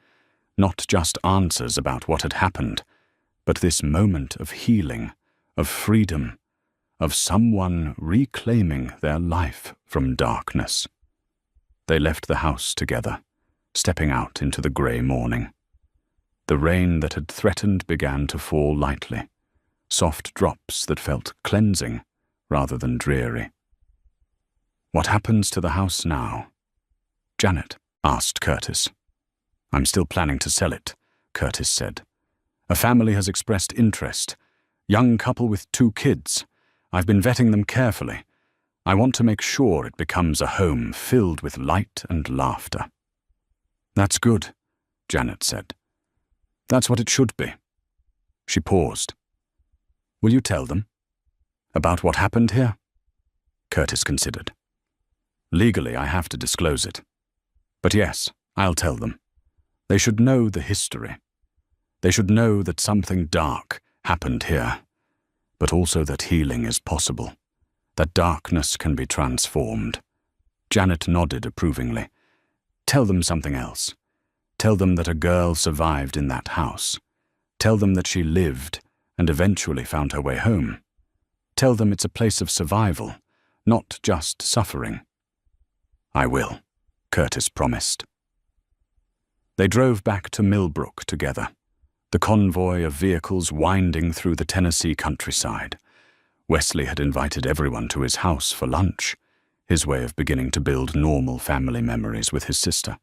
Not just answers about what had happened, but this moment of healing, of freedom, of someone reclaiming their life from darkness. They left the house together, stepping out into the grey morning. The rain that had threatened began to fall lightly, soft drops that felt cleansing rather than dreary. "What happens to the house now?" "Janet," asked Curtis. "I'm still planning to sell it," Curtis said. "A family has expressed interest. Young couple with 2 kids. I've been vetting them carefully. I want to make sure it becomes a home filled with light and laughter." "That's good," Janet said. "That's what it should be." She paused. "Will you tell them? About what happened here?" Curtis considered. "Legally, I have to disclose it. But yes, I'll tell them. They should know the history. They should know that something dark happened here, but also that healing is possible, that darkness can be transformed." Janet nodded approvingly. "Tell them something else. Tell them that a girl survived in that house. Tell them that she lived and eventually found her way home. Tell them it's a place of survival, not just suffering." "I will," Curtis promised. They drove back to Millbrook together, the convoy of vehicles winding through the Tennessee countryside. Wesley had invited everyone to his house for lunch, his way of beginning to build normal family memories with his sister.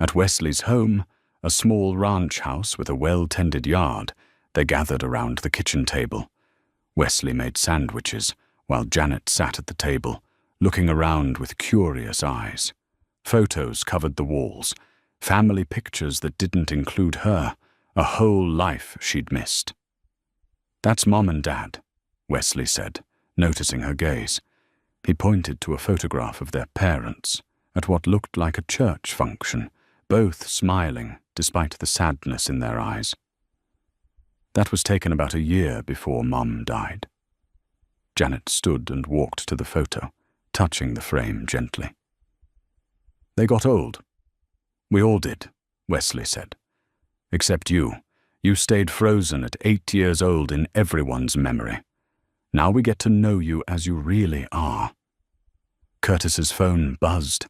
At Wesley's home, a small ranch house with a well-tended yard, they gathered around the kitchen table. Wesley made sandwiches, while Janet sat at the table, looking around with curious eyes. Photos covered the walls, family pictures that didn't include her, a whole life she'd missed. "That's Mom and Dad," Wesley said, noticing her gaze. He pointed to a photograph of their parents, at what looked like a church function, both smiling despite the sadness in their eyes. "That was taken about a year before Mom died." Janet stood and walked to the photo, touching the frame gently. "They got old. We all did," Wesley said. "Except you. You stayed frozen at 8 years old in everyone's memory. Now we get to know you as you really are." Curtis's phone buzzed.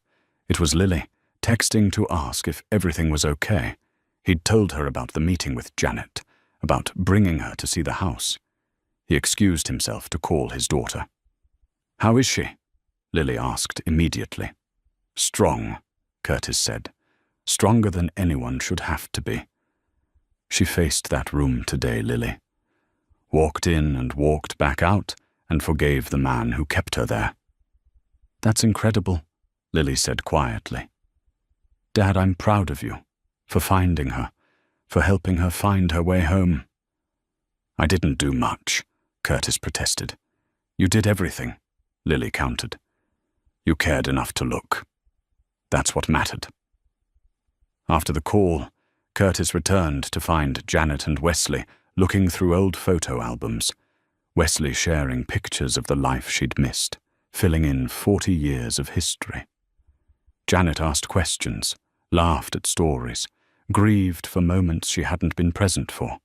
It was Lily, texting to ask if everything was okay. He'd told her about the meeting with Janet, about bringing her to see the house. He excused himself to call his daughter. "How is she?" Lily asked immediately. "Strong," Curtis said. stronger than anyone should have to be. She faced that room today, Lily. Walked in and walked back out and forgave the man who kept her there. That's incredible, Lily said quietly. Dad, I'm proud of you, for finding her, for helping her find her way home. I didn't do much, Curtis protested. You did everything, Lily countered. You cared enough to look. That's what mattered. After the call, Curtis returned to find Janet and Wesley looking through old photo albums, Wesley sharing pictures of the life she'd missed, filling in 40 years of history. Janet asked questions, laughed at stories, grieved for moments she hadn't been present for.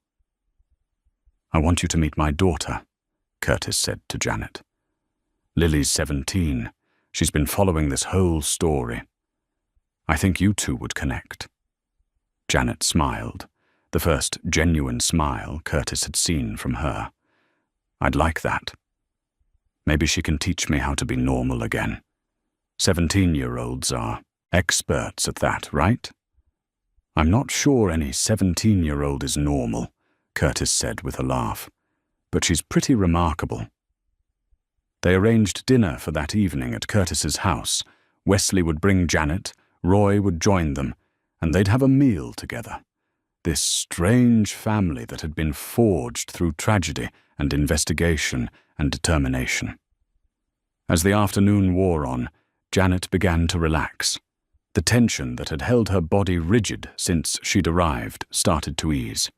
I want you to meet my daughter, Curtis said to Janet. Lily's 17. She's been following this whole story. I think you two would connect. Janet smiled, the first genuine smile Curtis had seen from her. I'd like that. Maybe she can teach me how to be normal again. 17-year-olds are experts at that, right? I'm not sure any 17-year-old is normal, Curtis said with a laugh, but she's pretty remarkable. They arranged dinner for that evening at Curtis's house. Wesley would bring Janet, Roy would join them, and they'd have a meal together. This strange family that had been forged through tragedy and investigation and determination. As the afternoon wore on, Janet began to relax. The tension that had held her body rigid since she'd arrived started to ease.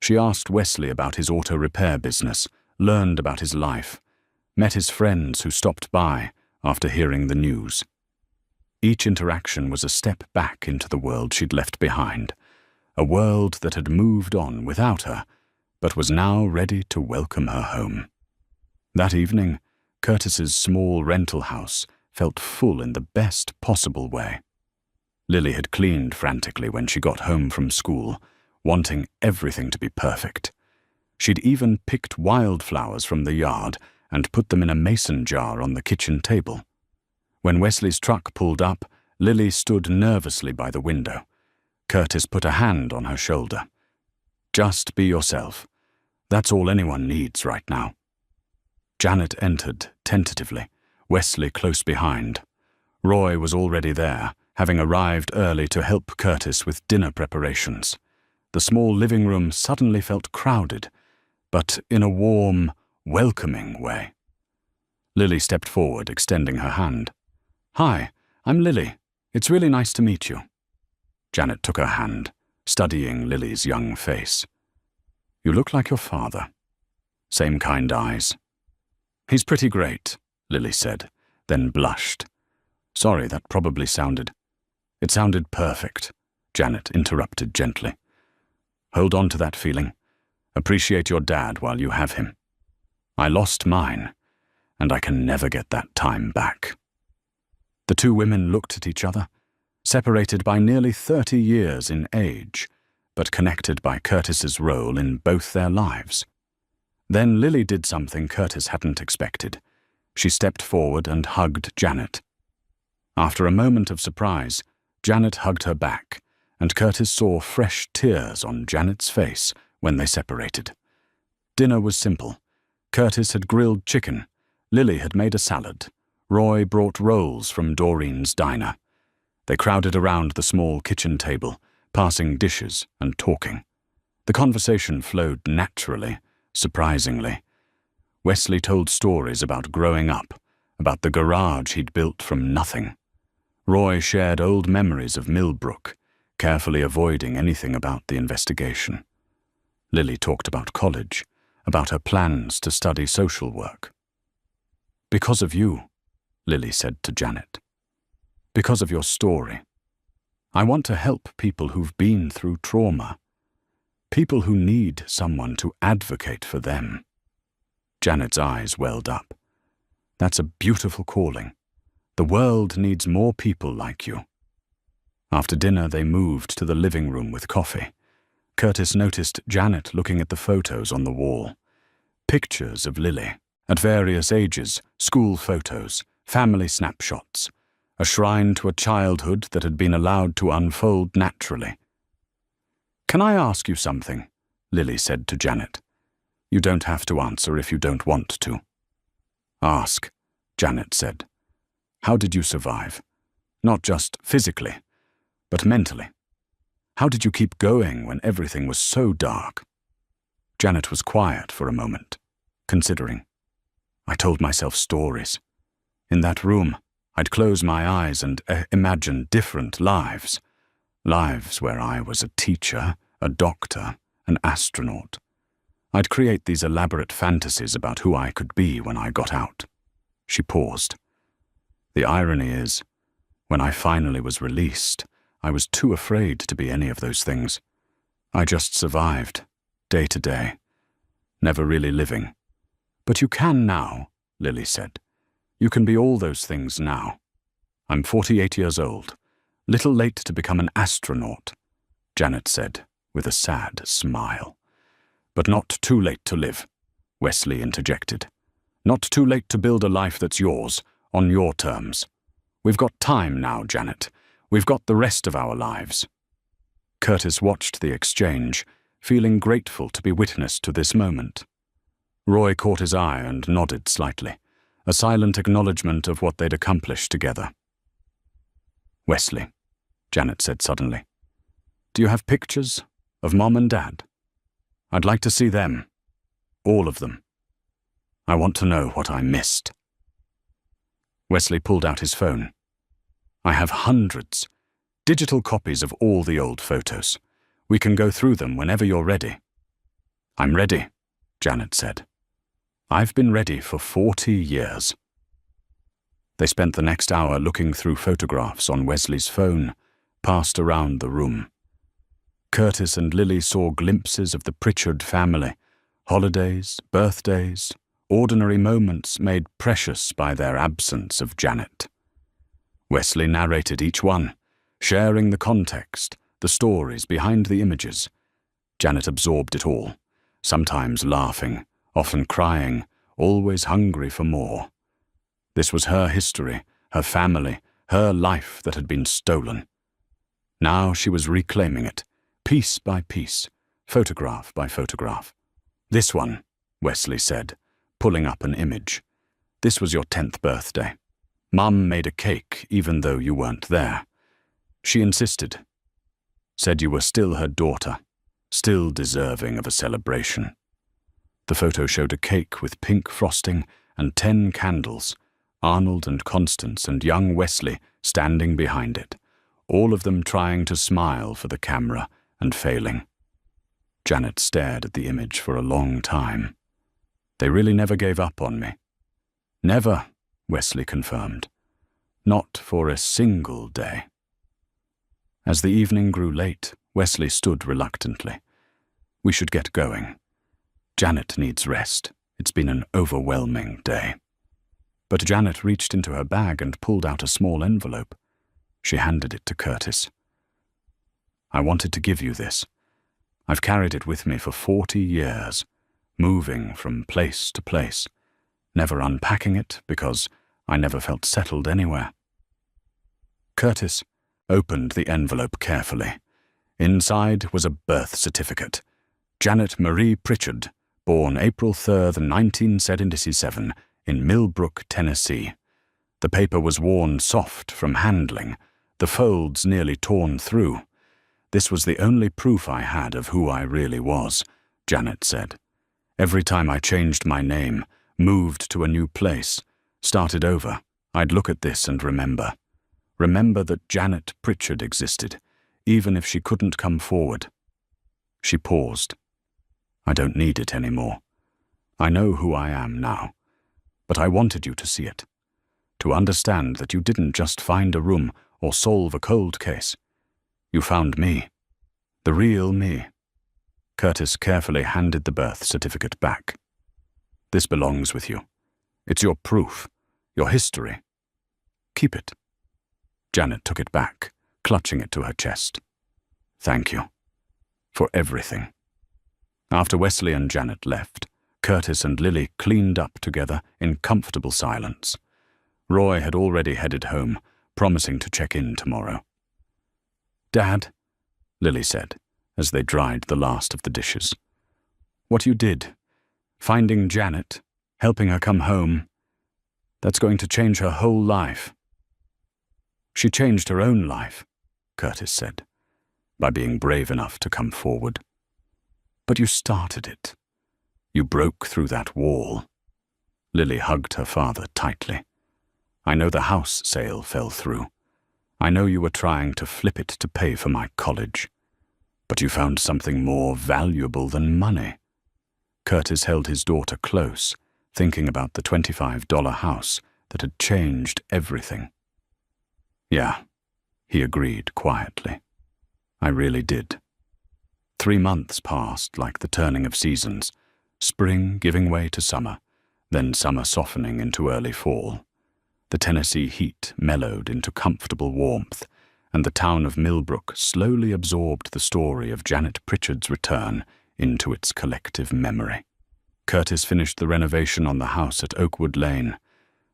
She asked Wesley about his auto repair business, learned about his life, met his friends who stopped by after hearing the news. Each interaction was a step back into the world she'd left behind, a world that had moved on without her, but was now ready to welcome her home. That evening, Curtis's small rental house felt full in the best possible way. Lily had cleaned frantically when she got home from school, wanting everything to be perfect. She'd even picked wildflowers from the yard and put them in a mason jar on the kitchen table. When Wesley's truck pulled up, Lily stood nervously by the window. Curtis put a hand on her shoulder. Just be yourself. That's all anyone needs right now. Janet entered, tentatively, Wesley close behind. Roy was already there, having arrived early to help Curtis with dinner preparations. The small living room suddenly felt crowded, but in a warm, welcoming way. Lily stepped forward, extending her hand. Hi, I'm Lily. It's really nice to meet you. Janet took her hand, studying Lily's young face. You look like your father. Same kind eyes. He's pretty great, Lily said, then blushed. Sorry, that probably sounded... It sounded perfect, Janet interrupted gently. Hold on to that feeling. Appreciate your dad while you have him. I lost mine, and I can never get that time back. The two women looked at each other, separated by nearly 30 years in age, but connected by Curtis's role in both their lives. Then Lily did something Curtis hadn't expected. She stepped forward and hugged Janet. After a moment of surprise, Janet hugged her back, and Curtis saw fresh tears on Janet's face when they separated. Dinner was simple. Curtis had grilled chicken. Lily had made a salad. Roy brought rolls from Doreen's diner. They crowded around the small kitchen table, passing dishes and talking. The conversation flowed naturally, surprisingly. Wesley told stories about growing up, about the garage he'd built from nothing. Roy shared old memories of Millbrook, carefully avoiding anything about the investigation. Lily talked about college, about her plans to study social work. Because of you, Lily said to Janet. Because of your story. I want to help people who've been through trauma. People who need someone to advocate for them. Janet's eyes welled up. That's a beautiful calling. The world needs more people like you. After dinner, they moved to the living room with coffee. Curtis noticed Janet looking at the photos on the wall. Pictures of Lily, at various ages, school photos, family snapshots, a shrine to a childhood that had been allowed to unfold naturally. "Can I ask you something?" Lily said to Janet. "You don't have to answer if you don't want to." "Ask," Janet said. "How did you survive? Not just physically, but mentally. How did you keep going when everything was so dark?" Janet was quiet for a moment, considering. "I told myself stories. In that room, I'd close my eyes and imagine different lives. Lives where I was a teacher, a doctor, an astronaut. I'd create these elaborate fantasies about who I could be when I got out." She paused. "The irony is, when I finally was released, I was too afraid to be any of those things. I just survived, day to day, never really living." "But you can now," Lily said. "You can be all those things now. I'm 48 years old. Little late to become an astronaut," Janet said, with a sad smile. "But not too late to live," Wesley interjected. "Not too late to build a life that's yours, on your terms. We've got time now, Janet. We've got the rest of our lives." Curtis watched the exchange, feeling grateful to be witness to this moment. Roy caught his eye and nodded slightly, a silent acknowledgement of what they'd accomplished together. "Wesley," Janet said suddenly, "do you have pictures of Mom and Dad? I'd like to see them. All of them. I want to know what I missed." Wesley pulled out his phone. "I have hundreds, digital copies of all the old photos. We can go through them whenever you're ready." "I'm ready," Janet said. "I've been ready for 40 years. They spent the next hour looking through photographs on Wesley's phone, passed around the room. Curtis and Lily saw glimpses of the Pritchard family, holidays, birthdays, ordinary moments made precious by their absence of Janet. Wesley narrated each one, sharing the context, the stories behind the images. Janet absorbed it all, sometimes laughing, often crying, always hungry for more. This was her history, her family, her life that had been stolen. Now she was reclaiming it, piece by piece, photograph by photograph. "This one," Wesley said, pulling up an image. "This was your 10th birthday. Mum made a cake even though you weren't there. She insisted. Said you were still her daughter, still deserving of a celebration." The photo showed a cake with pink frosting and 10 candles, Arnold and Constance and young Wesley standing behind it, all of them trying to smile for the camera and failing. Janet stared at the image for a long time. "They really never gave up on me." "Never," Wesley confirmed. "Not for a single day." As the evening grew late, Wesley stood reluctantly. "We should get going. Janet needs rest. It's been an overwhelming day." But Janet reached into her bag and pulled out a small envelope. She handed it to Curtis. "I wanted to give you this. I've carried it with me for 40 years, moving from place to place, never unpacking it because I never felt settled anywhere." Curtis opened the envelope carefully. Inside was a birth certificate. Janet Marie Pritchard, born April 3rd, 1977, in Millbrook, Tennessee. The paper was worn soft from handling, the folds nearly torn through. "This was the only proof I had of who I really was," Janet said. "Every time I changed my name, moved to a new place, started over, I'd look at this and remember. Remember that Janet Pritchard existed, even if she couldn't come forward." She paused. "I don't need it anymore. I know who I am now. But I wanted you to see it, to understand that you didn't just find a room or solve a cold case. You found me, the real me." Curtis carefully handed the birth certificate back. "This belongs with you. It's your proof, your history. Keep it." Janet took it back, clutching it to her chest. "Thank you. For everything." After Wesley and Janet left, Curtis and Lily cleaned up together in comfortable silence. Roy had already headed home, promising to check in tomorrow. "Dad," Lily said, as they dried the last of the dishes. "What you did, finding Janet, helping her come home, that's going to change her whole life." "She changed her own life," Curtis said, "by being brave enough to come forward. But you started it. You broke through that wall." Lily hugged her father tightly. "I know the house sale fell through. I know you were trying to flip it to pay for my college. But you found something more valuable than money." Curtis held his daughter close, thinking about the $25 house that had changed everything. "Yeah," he agreed quietly. "I really did." 3 months passed like the turning of seasons, spring giving way to summer, then summer softening into early fall. The Tennessee heat mellowed into comfortable warmth, and the town of Millbrook slowly absorbed the story of Janet Pritchard's return into its collective memory. Curtis finished the renovation on the house at Oakwood Lane.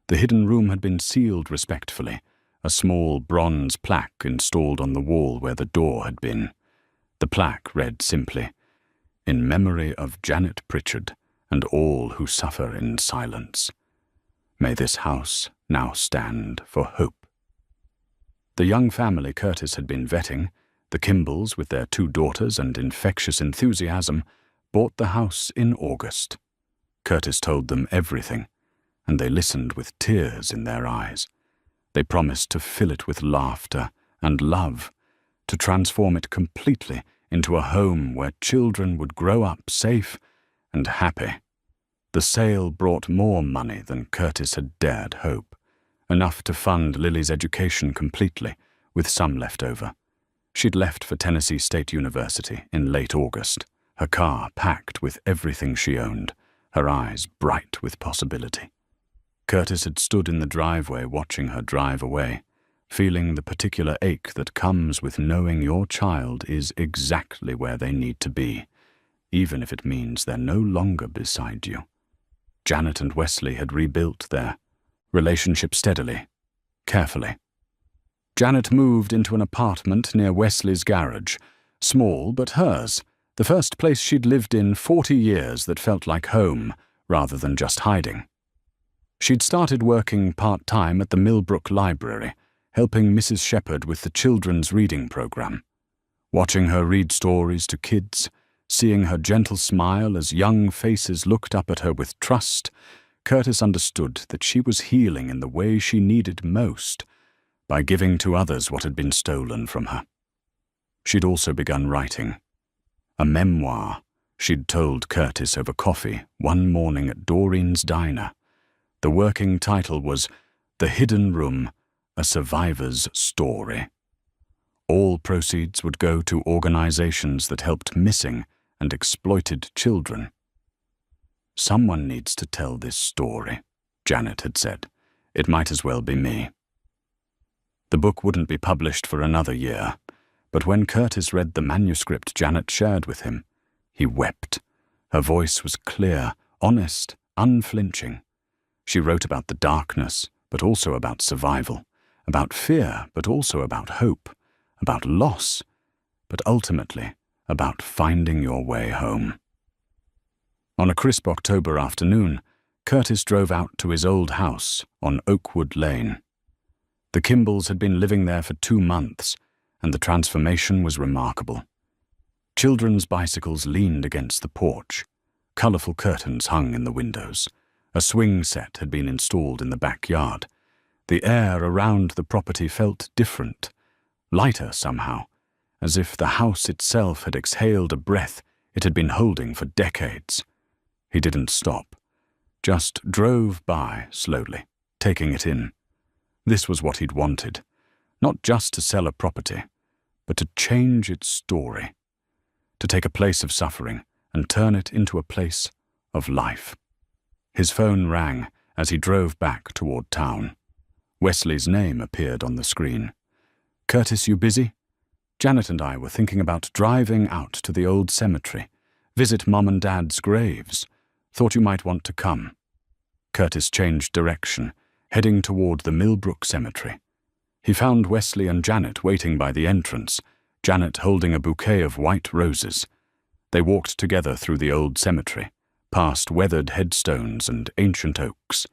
The hidden room had been sealed respectfully, a small bronze plaque installed on the wall where the door had been. The plaque read simply, "In memory of Janet Pritchard and all who suffer in silence. May this house now stand for hope." The young family Curtis had been vetting, the Kimballs with their 2 daughters and infectious enthusiasm, bought the house in August. Curtis told them everything, and they listened with tears in their eyes. They promised to fill it with laughter and love, to transform it completely into a home where children would grow up safe and happy. The sale brought more money than Curtis had dared hope, enough to fund Lily's education completely, with some left over. She'd left for Tennessee State University in late August, her car packed with everything she owned, her eyes bright with possibility. Curtis had stood in the driveway watching her drive away, feeling the particular ache that comes with knowing your child is exactly where they need to be, even if it means they're no longer beside you. Janet and Wesley had rebuilt their relationship steadily, carefully. Janet moved into an apartment near Wesley's garage, small but hers, the first place she'd lived in 40 years that felt like home rather than just hiding. She'd started working part-time at the Millbrook Library, helping Mrs. Shepherd with the children's reading program. Watching her read stories to kids, seeing her gentle smile as young faces looked up at her with trust, Curtis understood that she was healing in the way she needed most, by giving to others what had been stolen from her. She'd also begun writing. A memoir she'd told Curtis over coffee one morning at Doreen's Diner. The working title was The Hidden Room, A Survivor's Story. All proceeds would go to organizations that helped missing and exploited children. "Someone needs to tell this story," Janet had said. "It might as well be me." The book wouldn't be published for another year, but when Curtis read the manuscript Janet shared with him, he wept. Her voice was clear, honest, unflinching. She wrote about the darkness, but also about survival, about fear, but also about hope, about loss, but ultimately about finding your way home. On a crisp October afternoon, Curtis drove out to his old house on Oakwood Lane. The Kimballs had been living there for 2 months, and the transformation was remarkable. Children's bicycles leaned against the porch. Colorful curtains hung in the windows. A swing set had been installed in the backyard. The air around the property felt different, lighter somehow, as if the house itself had exhaled a breath it had been holding for decades. He didn't stop, just drove by slowly, taking it in. This was what he'd wanted, not just to sell a property, but to change its story, to take a place of suffering and turn it into a place of life. His phone rang as he drove back toward town. Wesley's name appeared on the screen. "Curtis, you busy? Janet and I were thinking about driving out to the old cemetery, visit Mom and Dad's graves. Thought you might want to come." Curtis changed direction, heading toward the Millbrook Cemetery. He found Wesley and Janet waiting by the entrance, Janet holding a bouquet of white roses. They walked together through the old cemetery, past weathered headstones and ancient oaks.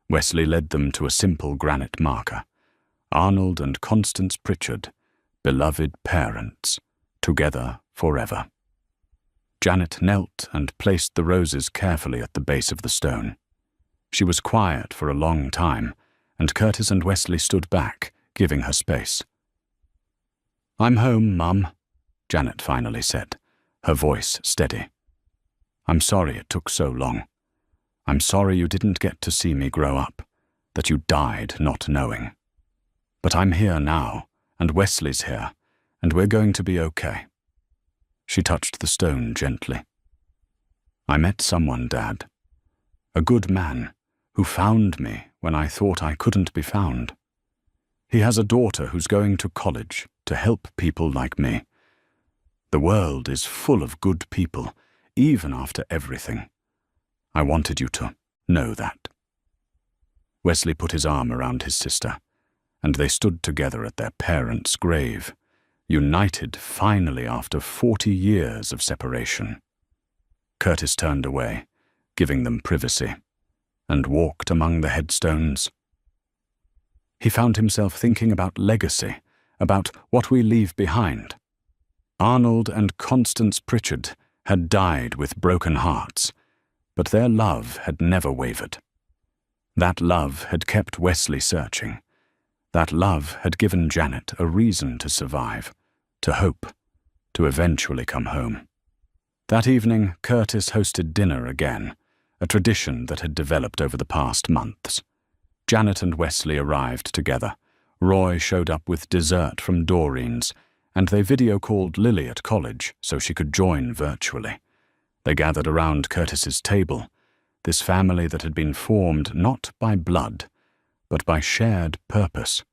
Wesley led them to a simple granite marker. Arnold and Constance Pritchard, beloved parents, together forever. Janet knelt and placed the roses carefully at the base of the stone. She was quiet for a long time, and Curtis and Wesley stood back, giving her space. "I'm home, Mum," Janet finally said, her voice steady. "I'm sorry it took so long. I'm sorry you didn't get to see me grow up, that you died not knowing. But I'm here now, and Wesley's here, and we're going to be okay." She touched the stone gently. "I met someone, Dad. A good man who found me when I thought I couldn't be found. He has a daughter who's going to college to help people like me. The world is full of good people, even after everything. I wanted you to know that." Wesley put his arm around his sister, and they stood together at their parents' grave, united finally after 40 years of separation. Curtis turned away, giving them privacy, and walked among the headstones. He found himself thinking about legacy, about what we leave behind. Arnold and Constance Pritchard had died with broken hearts, but their love had never wavered. That love had kept Wesley searching. That love had given Janet a reason to survive, to hope, to eventually come home. That evening, Curtis hosted dinner again, a tradition that had developed over the past months. Janet and Wesley arrived together. Roy showed up with dessert from Doreen's, and they video-called Lily at college so she could join virtually. They gathered around Curtis's table, this family that had been formed not by blood, but by shared purpose,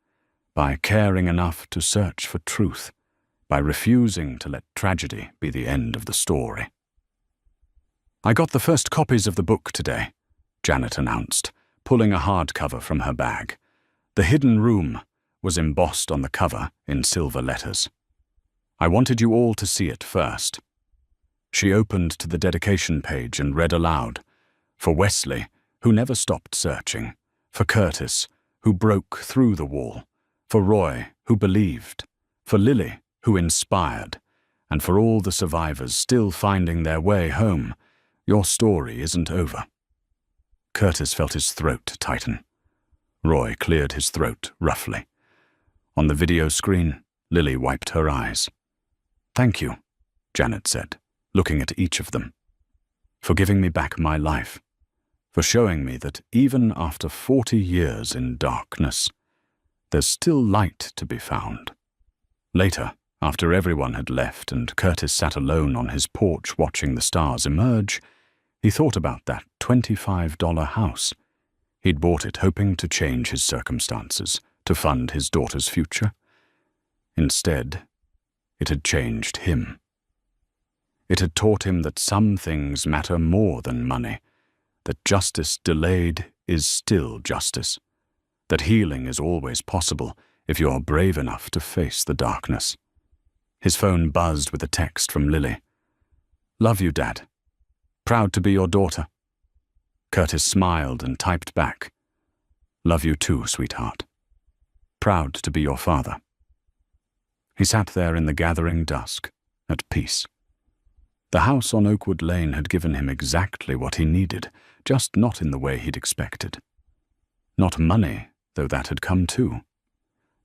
by caring enough to search for truth, by refusing to let tragedy be the end of the story. "I got the first copies of the book today," Janet announced, pulling a hardcover from her bag. "The Hidden Room" was embossed on the cover in silver letters. "I wanted you all to see it first." She opened to the dedication page and read aloud, "For Wesley, who never stopped searching. For Curtis, who broke through the wall. For Roy, who believed. For Lily, who inspired. And for all the survivors still finding their way home, your story isn't over." Curtis felt his throat tighten. Roy cleared his throat roughly. On the video screen, Lily wiped her eyes. "Thank you," Janet said, looking at each of them. "For giving me back my life. For showing me that even after 40 years in darkness, there's still light to be found." Later, after everyone had left and Curtis sat alone on his porch watching the stars emerge, he thought about that $25 house. He'd bought it hoping to change his circumstances, to fund his daughter's future. Instead, it had changed him. It had taught him that some things matter more than money, that justice delayed is still justice, that healing is always possible if you're brave enough to face the darkness. His phone buzzed with a text from Lily. "Love you, Dad. Proud to be your daughter." Curtis smiled and typed back, "Love you too, sweetheart. Proud to be your father." He sat there in the gathering dusk, at peace. The house on Oakwood Lane had given him exactly what he needed, just not in the way he'd expected. Not money, though that had come too.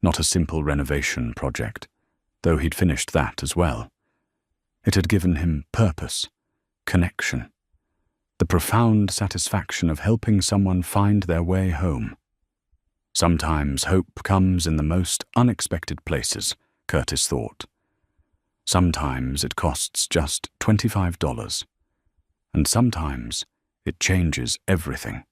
Not a simple renovation project, though he'd finished that as well. It had given him purpose, connection, the profound satisfaction of helping someone find their way home. Sometimes hope comes in the most unexpected places, Curtis thought. Sometimes it costs just $25, and sometimes it changes everything.